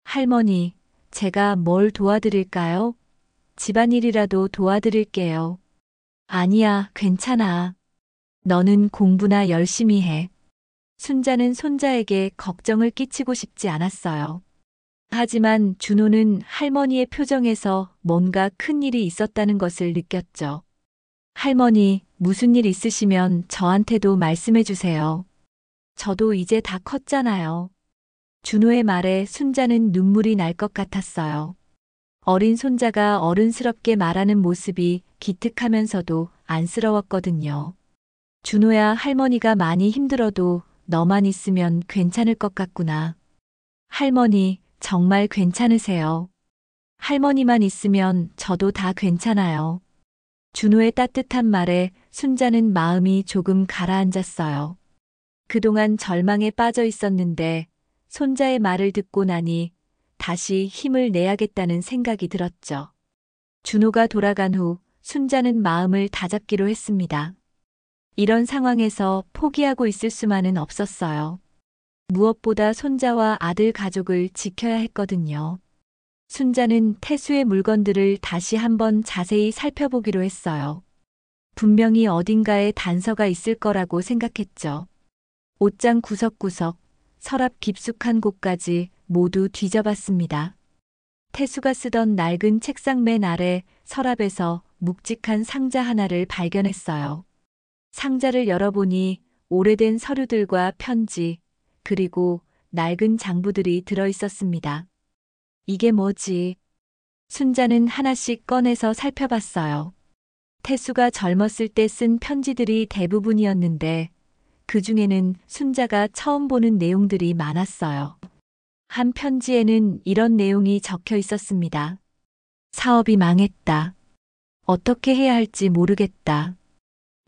할머니, 제가 뭘 도와드릴까요? 집안일이라도 도와드릴게요. 아니야, 괜찮아. 너는 공부나 열심히 해. 순자는 손자에게 걱정을 끼치고 싶지 않았어요. 하지만 준호는 할머니의 표정에서 뭔가 큰 일이 있었다는 것을 느꼈죠. 할머니, 무슨 일 있으시면 저한테도 말씀해 주세요. 저도 이제 다 컸잖아요. 준호의 말에 순자는 눈물이 날 것 같았어요. 어린 손자가 어른스럽게 말하는 모습이 기특하면서도 안쓰러웠거든요. 준호야, 할머니가 많이 힘들어도 너만 있으면 괜찮을 것 같구나. 할머니, 정말 괜찮으세요. 할머니만 있으면 저도 다 괜찮아요. 준호의 따뜻한 말에 순자는 마음이 조금 가라앉았어요. 그동안 절망에 빠져 있었는데 손자의 말을 듣고 나니 다시 힘을 내야겠다는 생각이 들었죠. 준호가 돌아간 후 순자는 마음을 다잡기로 했습니다. 이런 상황에서 포기하고 있을 수만은 없었어요. 무엇보다 손자와 아들 가족을 지켜야 했거든요. 순자는 태수의 물건들을 다시 한번 자세히 살펴보기로 했어요. 분명히 어딘가에 단서가 있을 거라고 생각했죠. 옷장 구석구석, 서랍 깊숙한 곳까지 모두 뒤져봤습니다. 태수가 쓰던 낡은 책상 맨 아래 서랍에서 묵직한 상자 하나를 발견했어요. 상자를 열어보니 오래된 서류들과 편지, 그리고 낡은 장부들이 들어 있었습니다. 이게 뭐지? 순자는 하나씩 꺼내서 살펴봤어요. 태수가 젊었을 때 쓴 편지들이 대부분이었는데 그 중에는 순자가 처음 보는 내용들이 많았어요. 한 편지에는 이런 내용이 적혀 있었습니다. 사업이 망했다. 어떻게 해야 할지 모르겠다.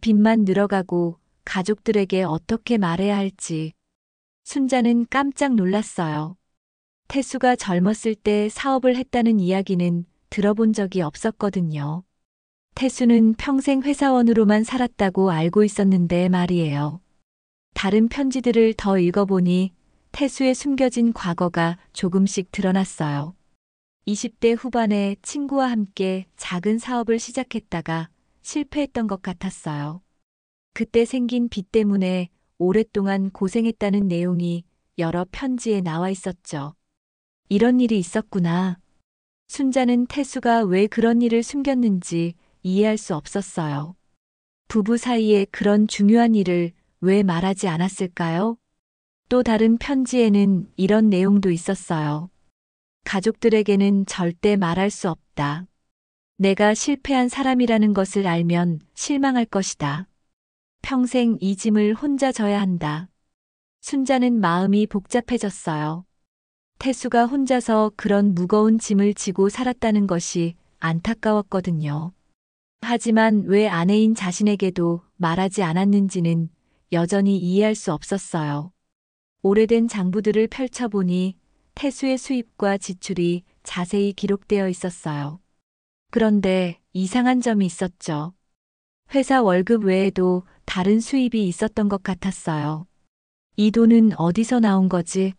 빚만 늘어가고 가족들에게 어떻게 말해야 할지. 순자는 깜짝 놀랐어요. 태수가 젊었을 때 사업을 했다는 이야기는 들어본 적이 없었거든요. 태수는 평생 회사원으로만 살았다고 알고 있었는데 말이에요. 다른 편지들을 더 읽어보니 태수의 숨겨진 과거가 조금씩 드러났어요. 20대 후반에 친구와 함께 작은 사업을 시작했다가 실패했던 것 같았어요. 그때 생긴 빚 때문에 오랫동안 고생했다는 내용이 여러 편지에 나와 있었죠. 이런 일이 있었구나. 순자는 태수가 왜 그런 일을 숨겼는지 이해할 수 없었어요. 부부 사이에 그런 중요한 일을 왜 말하지 않았을까요? 또 다른 편지에는 이런 내용도 있었어요. 가족들에게는 절대 말할 수 없다. 내가 실패한 사람이라는 것을 알면 실망할 것이다. 평생 이 짐을 혼자 져야 한다. 순자는 마음이 복잡해졌어요. 태수가 혼자서 그런 무거운 짐을 지고 살았다는 것이 안타까웠거든요. 하지만 왜 아내인 자신에게도 말하지 않았는지는 여전히 이해할 수 없었어요. 오래된 장부들을 펼쳐보니 태수의 수입과 지출이 자세히 기록되어 있었어요. 그런데 이상한 점이 있었죠. 회사 월급 외에도 다른 수입이 있었던 것 같았어요. 이 돈은 어디서 나온 거지?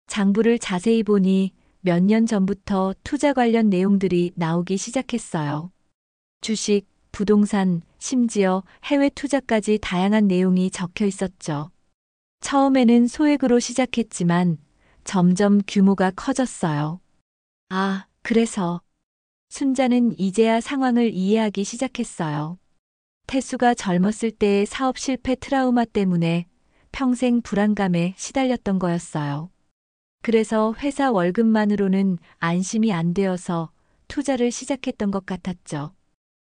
장부를 자세히 보니 몇 년 전부터 투자 관련 내용들이 나오기 시작했어요. 주식, 부동산, 심지어 해외 투자까지 다양한 내용이 적혀 있었죠. 처음에는 소액으로 시작했지만 점점 규모가 커졌어요. 아, 그래서 순자는 이제야 상황을 이해하기 시작했어요. 태수가 젊었을 때의 사업 실패 트라우마 때문에 평생 불안감에 시달렸던 거였어요. 그래서 회사 월급만으로는 안심이 안 되어서 투자를 시작했던 것 같았죠.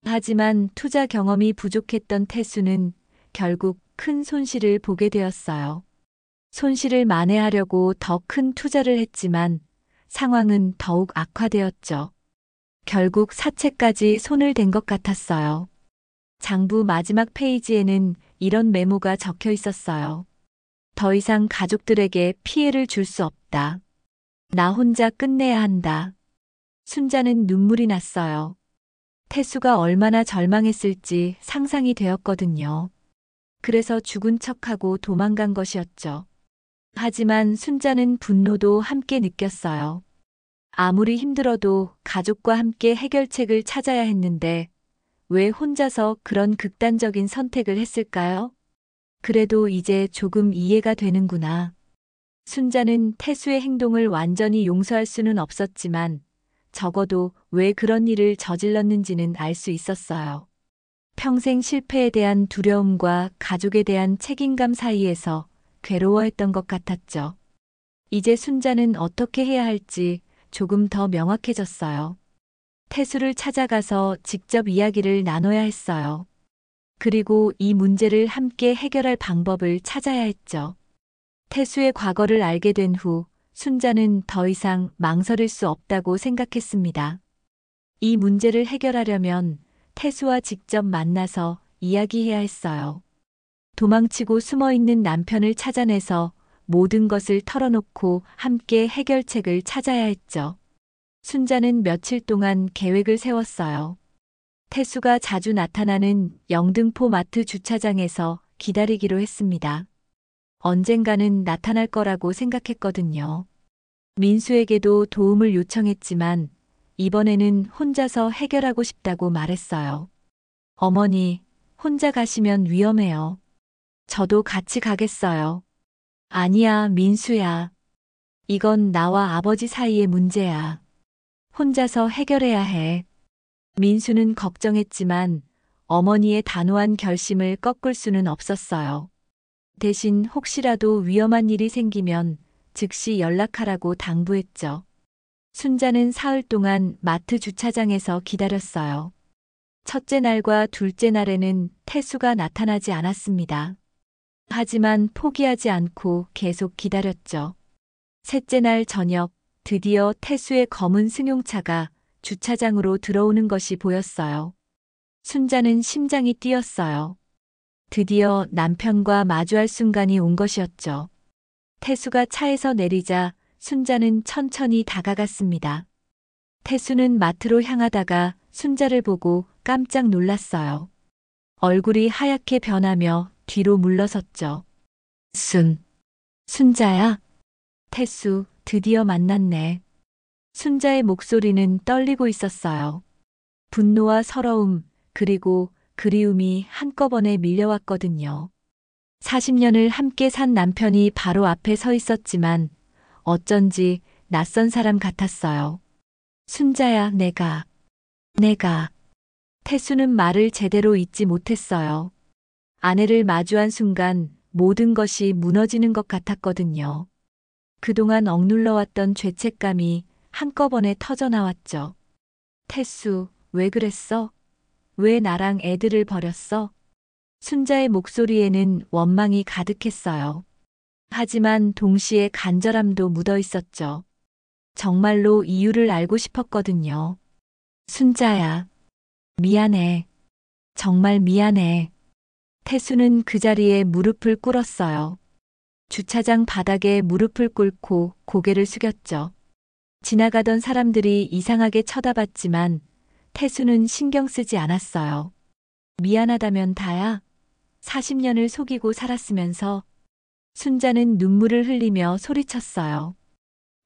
하지만 투자 경험이 부족했던 태수는 결국 큰 손실을 보게 되었어요. 손실을 만회하려고 더 큰 투자를 했지만 상황은 더욱 악화되었죠. 결국 사채까지 손을 댄 것 같았어요. 장부 마지막 페이지에는 이런 메모가 적혀 있었어요. 더 이상 가족들에게 피해를 줄 수 없다. 나 혼자 끝내야 한다. 순자는 눈물이 났어요. 태수가 얼마나 절망했을지 상상이 되었거든요. 그래서 죽은 척하고 도망간 것이었죠. 하지만 순자는 분노도 함께 느꼈어요. 아무리 힘들어도 가족과 함께 해결책을 찾아야 했는데 왜 혼자서 그런 극단적인 선택을 했을까요? 그래도 이제 조금 이해가 되는구나. 순자는 태수의 행동을 완전히 용서할 수는 없었지만 적어도 왜 그런 일을 저질렀는지는 알 수 있었어요. 평생 실패에 대한 두려움과 가족에 대한 책임감 사이에서 괴로워했던 것 같았죠. 이제 순자는 어떻게 해야 할지 조금 더 명확해졌어요. 태수를 찾아가서 직접 이야기를 나눠야 했어요. 그리고 이 문제를 함께 해결할 방법을 찾아야 했죠. 태수의 과거를 알게 된 후 순자는 더 이상 망설일 수 없다고 생각했습니다. 이 문제를 해결하려면 태수와 직접 만나서 이야기해야 했어요. 도망치고 숨어 있는 남편을 찾아내서 모든 것을 털어놓고 함께 해결책을 찾아야 했죠. 순자는 며칠 동안 계획을 세웠어요. 태수가 자주 나타나는 영등포 마트 주차장에서 기다리기로 했습니다. 언젠가는 나타날 거라고 생각했거든요. 민수에게도 도움을 요청했지만 이번에는 혼자서 해결하고 싶다고 말했어요. 어머니, 혼자 가시면 위험해요. 저도 같이 가겠어요. 아니야, 민수야. 이건 나와 아버지 사이의 문제야. 혼자서 해결해야 해. 민수는 걱정했지만 어머니의 단호한 결심을 꺾을 수는 없었어요. 대신 혹시라도 위험한 일이 생기면 즉시 연락하라고 당부했죠. 순자는 사흘 동안 마트 주차장에서 기다렸어요. 첫째 날과 둘째 날에는 태수가 나타나지 않았습니다. 하지만 포기하지 않고 계속 기다렸죠. 셋째 날 저녁, 드디어 태수의 검은 승용차가 주차장으로 들어오는 것이 보였어요. 순자는 심장이 뛰었어요. 드디어 남편과 마주할 순간이 온 것이었죠. 태수가 차에서 내리자 순자는 천천히 다가갔습니다. 태수는 마트로 향하다가 순자를 보고 깜짝 놀랐어요. 얼굴이 하얗게 변하며 뒤로 물러섰죠. 순자야? 태수, 드디어 만났네. 순자의 목소리는 떨리고 있었어요. 분노와 서러움, 그리고 그리움이 한꺼번에 밀려왔거든요. 40년을 함께 산 남편이 바로 앞에 서 있었지만 어쩐지 낯선 사람 같았어요. 순자야, 내가. 태수는 말을 제대로 잇지 못했어요. 아내를 마주한 순간 모든 것이 무너지는 것 같았거든요. 그동안 억눌러왔던 죄책감이 한꺼번에 터져나왔죠. 태수, 왜 그랬어? 왜 나랑 애들을 버렸어? 순자의 목소리에는 원망이 가득했어요. 하지만 동시에 간절함도 묻어 있었죠. 정말로 이유를 알고 싶었거든요. 순자야, 미안해. 정말 미안해. 태수는 그 자리에 무릎을 꿇었어요. 주차장 바닥에 무릎을 꿇고 고개를 숙였죠. 지나가던 사람들이 이상하게 쳐다봤지만 태수는 신경 쓰지 않았어요. 미안하다면 다야. 40년을 속이고 살았으면서. 순자는 눈물을 흘리며 소리쳤어요.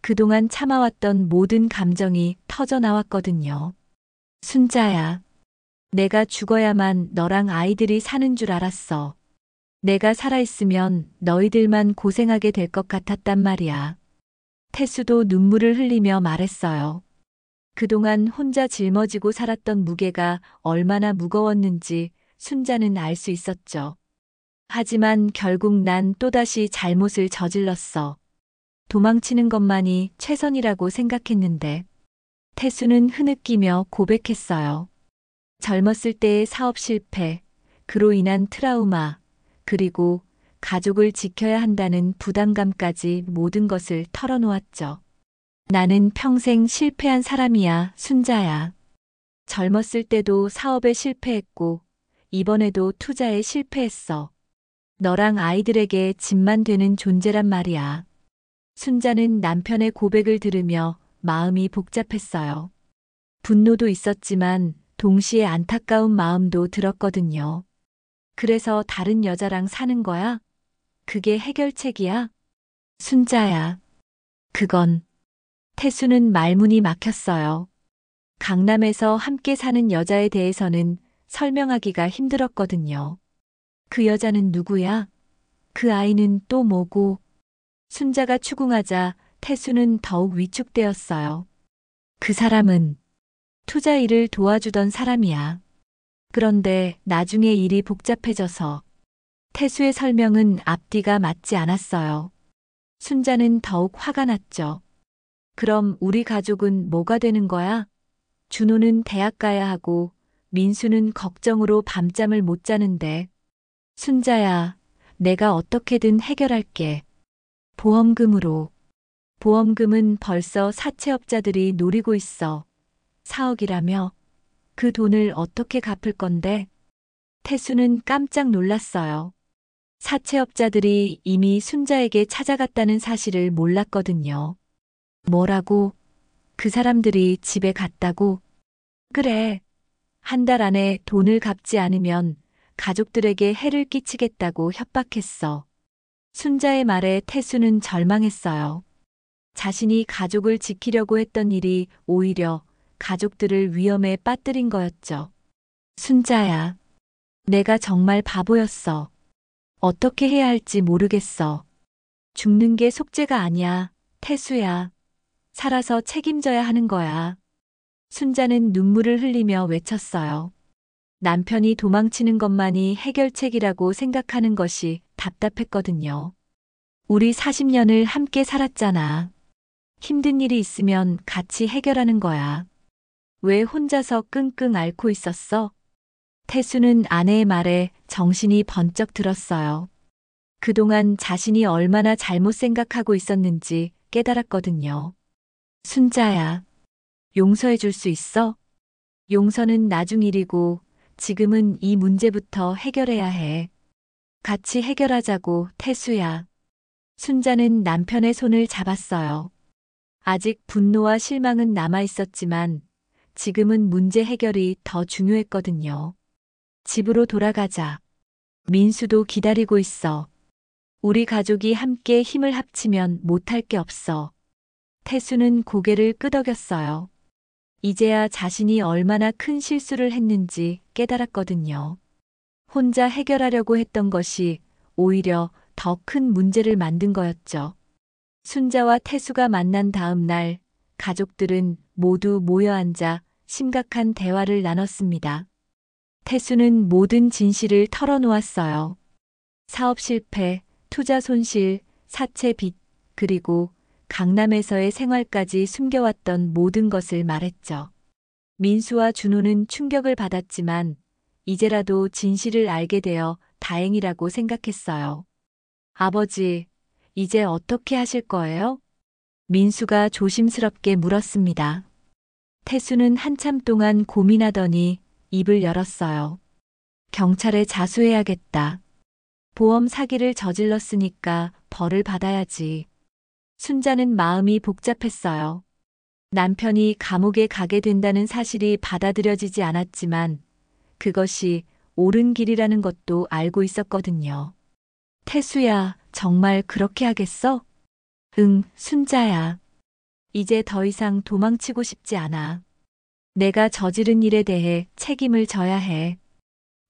그동안 참아왔던 모든 감정이 터져 나왔거든요. 순자야, 내가 죽어야만 너랑 아이들이 사는 줄 알았어. 내가 살아있으면 너희들만 고생하게 될 것 같았단 말이야. 태수도 눈물을 흘리며 말했어요. 그동안 혼자 짊어지고 살았던 무게가 얼마나 무거웠는지 순자는 알 수 있었죠. 하지만 결국 난 또다시 잘못을 저질렀어. 도망치는 것만이 최선이라고 생각했는데. 태수는 흐느끼며 고백했어요. 젊었을 때의 사업 실패, 그로 인한 트라우마, 그리고 가족을 지켜야 한다는 부담감까지 모든 것을 털어놓았죠. 나는 평생 실패한 사람이야, 순자야. 젊었을 때도 사업에 실패했고, 이번에도 투자에 실패했어. 너랑 아이들에게 짐만 되는 존재란 말이야. 순자는 남편의 고백을 들으며 마음이 복잡했어요. 분노도 있었지만 동시에 안타까운 마음도 들었거든요. 그래서 다른 여자랑 사는 거야? 그게 해결책이야? 순자야. 그건. 태수는 말문이 막혔어요. 강남에서 함께 사는 여자에 대해서는 설명하기가 힘들었거든요. 그 여자는 누구야? 그 아이는 또 뭐고? 순자가 추궁하자 태수는 더욱 위축되었어요. 그 사람은 투자 일을 도와주던 사람이야. 그런데 나중에 일이 복잡해져서 태수의 설명은 앞뒤가 맞지 않았어요. 순자는 더욱 화가 났죠. 그럼 우리 가족은 뭐가 되는 거야? 준호는 대학 가야 하고 민수는 걱정으로 밤잠을 못 자는데. 순자야, 내가 어떻게든 해결할게. 보험금으로. 보험금은 벌써 사채업자들이 노리고 있어. 4억이라며? 그 돈을 어떻게 갚을 건데? 태수는 깜짝 놀랐어요. 사채업자들이 이미 순자에게 찾아갔다는 사실을 몰랐거든요. 뭐라고? 그 사람들이 집에 갔다고? 그래. 한 달 안에 돈을 갚지 않으면 가족들에게 해를 끼치겠다고 협박했어. 순자의 말에 태수는 절망했어요. 자신이 가족을 지키려고 했던 일이 오히려 가족들을 위험에 빠뜨린 거였죠. 순자야, 내가 정말 바보였어. 어떻게 해야 할지 모르겠어. 죽는 게 속죄가 아니야, 태수야. 살아서 책임져야 하는 거야. 순자는 눈물을 흘리며 외쳤어요. 남편이 도망치는 것만이 해결책이라고 생각하는 것이 답답했거든요. 우리 40년을 함께 살았잖아. 힘든 일이 있으면 같이 해결하는 거야. 왜 혼자서 끙끙 앓고 있었어? 태수는 아내의 말에 정신이 번쩍 들었어요. 그동안 자신이 얼마나 잘못 생각하고 있었는지 깨달았거든요. 순자야, 용서해 줄 수 있어? 용서는 나중 일이고 지금은 이 문제부터 해결해야 해. 같이 해결하자고, 태수야. 순자는 남편의 손을 잡았어요. 아직 분노와 실망은 남아 있었지만 지금은 문제 해결이 더 중요했거든요. 집으로 돌아가자. 민수도 기다리고 있어. 우리 가족이 함께 힘을 합치면 못할 게 없어. 태수는 고개를 끄덕였어요. 이제야 자신이 얼마나 큰 실수를 했는지 깨달았거든요. 혼자 해결하려고 했던 것이 오히려 더 큰 문제를 만든 거였죠. 순자와 태수가 만난 다음 날 가족들은 모두 모여 앉아 심각한 대화를 나눴습니다. 태수는 모든 진실을 털어놓았어요. 사업 실패, 투자 손실, 사채 빚, 그리고 강남에서의 생활까지 숨겨왔던 모든 것을 말했죠. 민수와 준호는 충격을 받았지만 이제라도 진실을 알게 되어 다행이라고 생각했어요. 아버지, 이제 어떻게 하실 거예요? 민수가 조심스럽게 물었습니다. 태수는 한참 동안 고민하더니 입을 열었어요. 경찰에 자수해야겠다. 보험 사기를 저질렀으니까 벌을 받아야지. 순자는 마음이 복잡했어요. 남편이 감옥에 가게 된다는 사실이 받아들여지지 않았지만 그것이 옳은 길이라는 것도 알고 있었거든요. 태수야, 정말 그렇게 하겠어? 응, 순자야. 이제 더 이상 도망치고 싶지 않아. 내가 저지른 일에 대해 책임을 져야 해.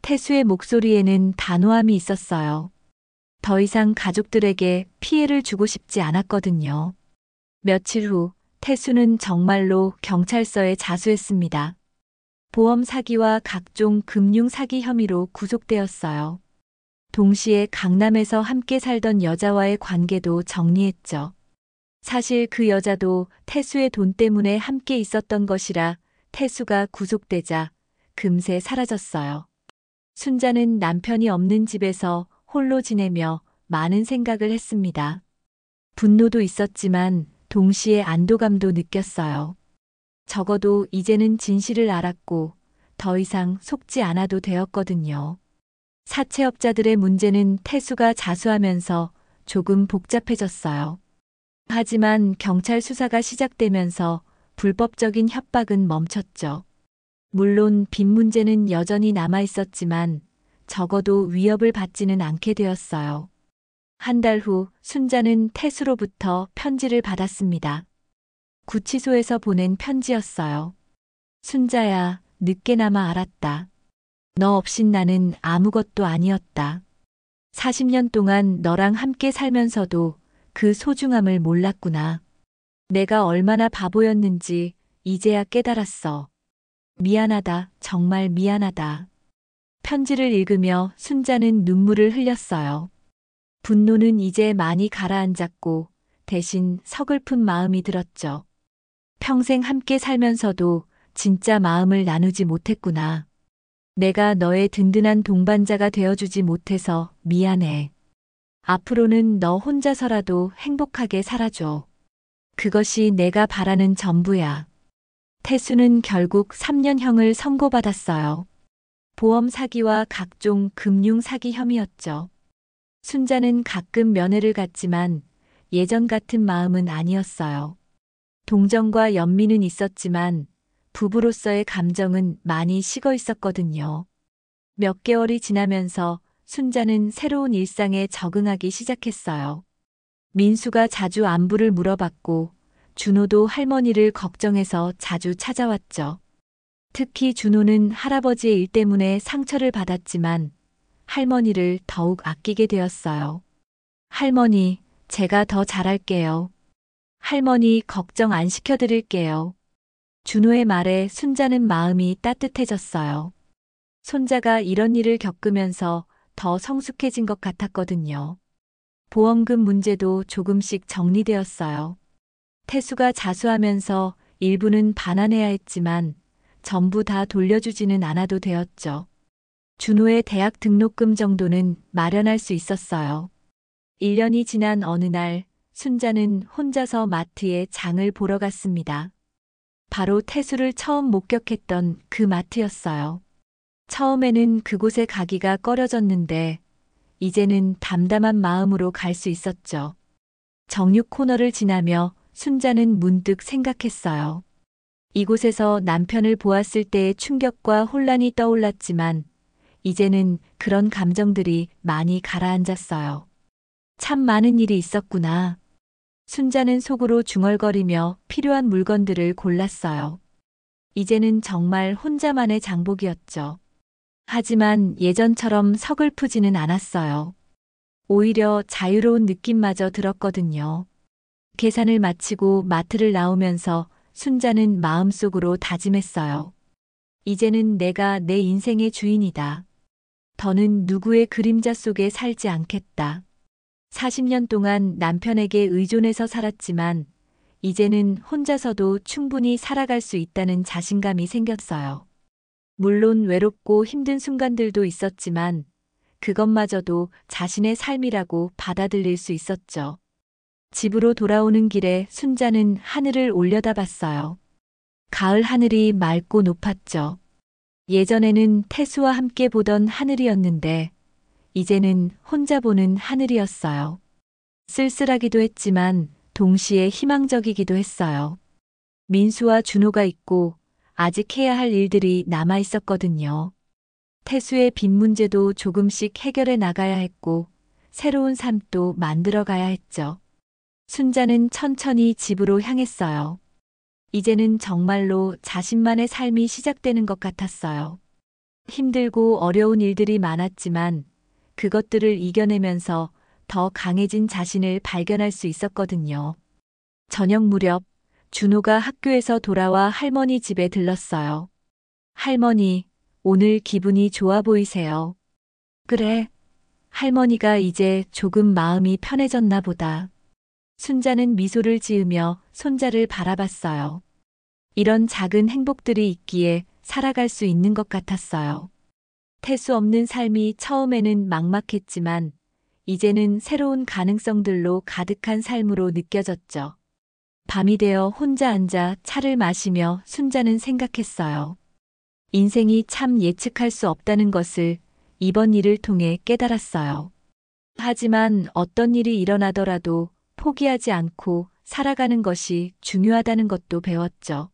태수의 목소리에는 단호함이 있었어요. 더 이상 가족들에게 피해를 주고 싶지 않았거든요. 며칠 후 태수는 정말로 경찰서에 자수했습니다. 보험 사기와 각종 금융 사기 혐의로 구속되었어요. 동시에 강남에서 함께 살던 여자와의 관계도 정리했죠. 사실 그 여자도 태수의 돈 때문에 함께 있었던 것이라 태수가 구속되자 금세 사라졌어요. 순자는 남편이 없는 집에서 홀로 지내며 많은 생각을 했습니다. 분노도 있었지만 동시에 안도감도 느꼈어요. 적어도 이제는 진실을 알았고 더 이상 속지 않아도 되었거든요. 사채업자들의 문제는 태수가 자수하면서 조금 복잡해졌어요. 하지만 경찰 수사가 시작되면서 불법적인 협박은 멈췄죠. 물론 빚 문제는 여전히 남아 있었지만 적어도 위협을 받지는 않게 되었어요. 한 달 후 순자는 태수로부터 편지를 받았습니다. 구치소에서 보낸 편지였어요. 순자야, 늦게나마 알았다. 너 없인 나는 아무것도 아니었다. 40년 동안 너랑 함께 살면서도 그 소중함을 몰랐구나. 내가 얼마나 바보였는지 이제야 깨달았어. 미안하다, 정말 미안하다. 편지를 읽으며 순자는 눈물을 흘렸어요. 분노는 이제 많이 가라앉았고 대신 서글픈 마음이 들었죠. 평생 함께 살면서도 진짜 마음을 나누지 못했구나. 내가 너의 든든한 동반자가 되어주지 못해서 미안해. 앞으로는 너 혼자서라도 행복하게 살아줘. 그것이 내가 바라는 전부야. 태수는 결국 3년형을 선고받았어요. 보험 사기와 각종 금융 사기 혐의였죠. 순자는 가끔 면회를 갔지만 예전 같은 마음은 아니었어요. 동정과 연민은 있었지만 부부로서의 감정은 많이 식어 있었거든요. 몇 개월이 지나면서 순자는 새로운 일상에 적응하기 시작했어요. 민수가 자주 안부를 물어봤고 준호도 할머니를 걱정해서 자주 찾아왔죠. 특히 준호는 할아버지의 일 때문에 상처를 받았지만 할머니를 더욱 아끼게 되었어요. 할머니, 제가 더 잘할게요. 할머니 걱정 안 시켜드릴게요. 준호의 말에 순자는 마음이 따뜻해졌어요. 손자가 이런 일을 겪으면서 더 성숙해진 것 같았거든요. 보험금 문제도 조금씩 정리되었어요. 태수가 자수하면서 일부는 반환해야 했지만 전부 다 돌려주지는 않아도 되었죠. 준호의 대학 등록금 정도는 마련할 수 있었어요. 1년이 지난 어느 날 순자는 혼자서 마트에 장을 보러 갔습니다. 바로 태수를 처음 목격했던 그 마트였어요. 처음에는 그곳에 가기가 꺼려졌는데 이제는 담담한 마음으로 갈 수 있었죠. 정육 코너를 지나며 순자는 문득 생각했어요. 이곳에서 남편을 보았을 때의 충격과 혼란이 떠올랐지만 이제는 그런 감정들이 많이 가라앉았어요. 참 많은 일이 있었구나. 순자는 속으로 중얼거리며 필요한 물건들을 골랐어요. 이제는 정말 혼자만의 장복이었죠. 하지만 예전처럼 서글프지는 않았어요. 오히려 자유로운 느낌마저 들었거든요. 계산을 마치고 마트를 나오면서 순자는 마음속으로 다짐했어요. 이제는 내가 내 인생의 주인이다. 더는 누구의 그림자 속에 살지 않겠다. 40년 동안 남편에게 의존해서 살았지만 이제는 혼자서도 충분히 살아갈 수 있다는 자신감이 생겼어요. 물론 외롭고 힘든 순간들도 있었지만 그것마저도 자신의 삶이라고 받아들일 수 있었죠. 집으로 돌아오는 길에 순자는 하늘을 올려다봤어요. 가을 하늘이 맑고 높았죠. 예전에는 태수와 함께 보던 하늘이었는데 이제는 혼자 보는 하늘이었어요. 쓸쓸하기도 했지만 동시에 희망적이기도 했어요. 민수와 준호가 있고 아직 해야 할 일들이 남아 있었거든요. 태수의 빚 문제도 조금씩 해결해 나가야 했고 새로운 삶도 만들어 가야 했죠. 순자는 천천히 집으로 향했어요. 이제는 정말로 자신만의 삶이 시작되는 것 같았어요. 힘들고 어려운 일들이 많았지만 그것들을 이겨내면서 더 강해진 자신을 발견할 수 있었거든요. 저녁 무렵 준호가 학교에서 돌아와 할머니 집에 들렀어요. 할머니, 오늘 기분이 좋아 보이세요. 그래. 할머니가 이제 조금 마음이 편해졌나 보다. 순자는 미소를 지으며 손자를 바라봤어요. 이런 작은 행복들이 있기에 살아갈 수 있는 것 같았어요. 태수 없는 삶이 처음에는 막막했지만 이제는 새로운 가능성들로 가득한 삶으로 느껴졌죠. 밤이 되어 혼자 앉아 차를 마시며 순자는 생각했어요. 인생이 참 예측할 수 없다는 것을 이번 일을 통해 깨달았어요. 하지만 어떤 일이 일어나더라도 포기하지 않고 살아가는 것이 중요하다는 것도 배웠죠.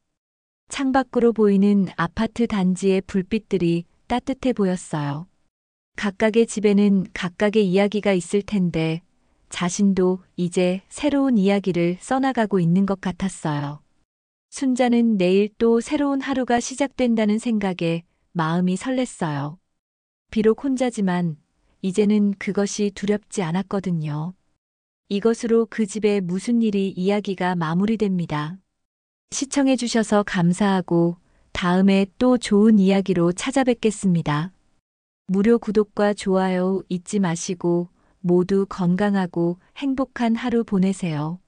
창밖으로 보이는 아파트 단지의 불빛들이 따뜻해 보였어요. 각각의 집에는 각각의 이야기가 있을 텐데 자신도 이제 새로운 이야기를 써나가고 있는 것 같았어요. 순자는 내일 또 새로운 하루가 시작된다는 생각에 마음이 설렜어요. 비록 혼자지만 이제는 그것이 두렵지 않았거든요. 이것으로 그 집에 무슨 일이 이야기가 마무리됩니다. 시청해주셔서 감사하고 다음에 또 좋은 이야기로 찾아뵙겠습니다. 무료 구독과 좋아요 잊지 마시고 모두 건강하고 행복한 하루 보내세요.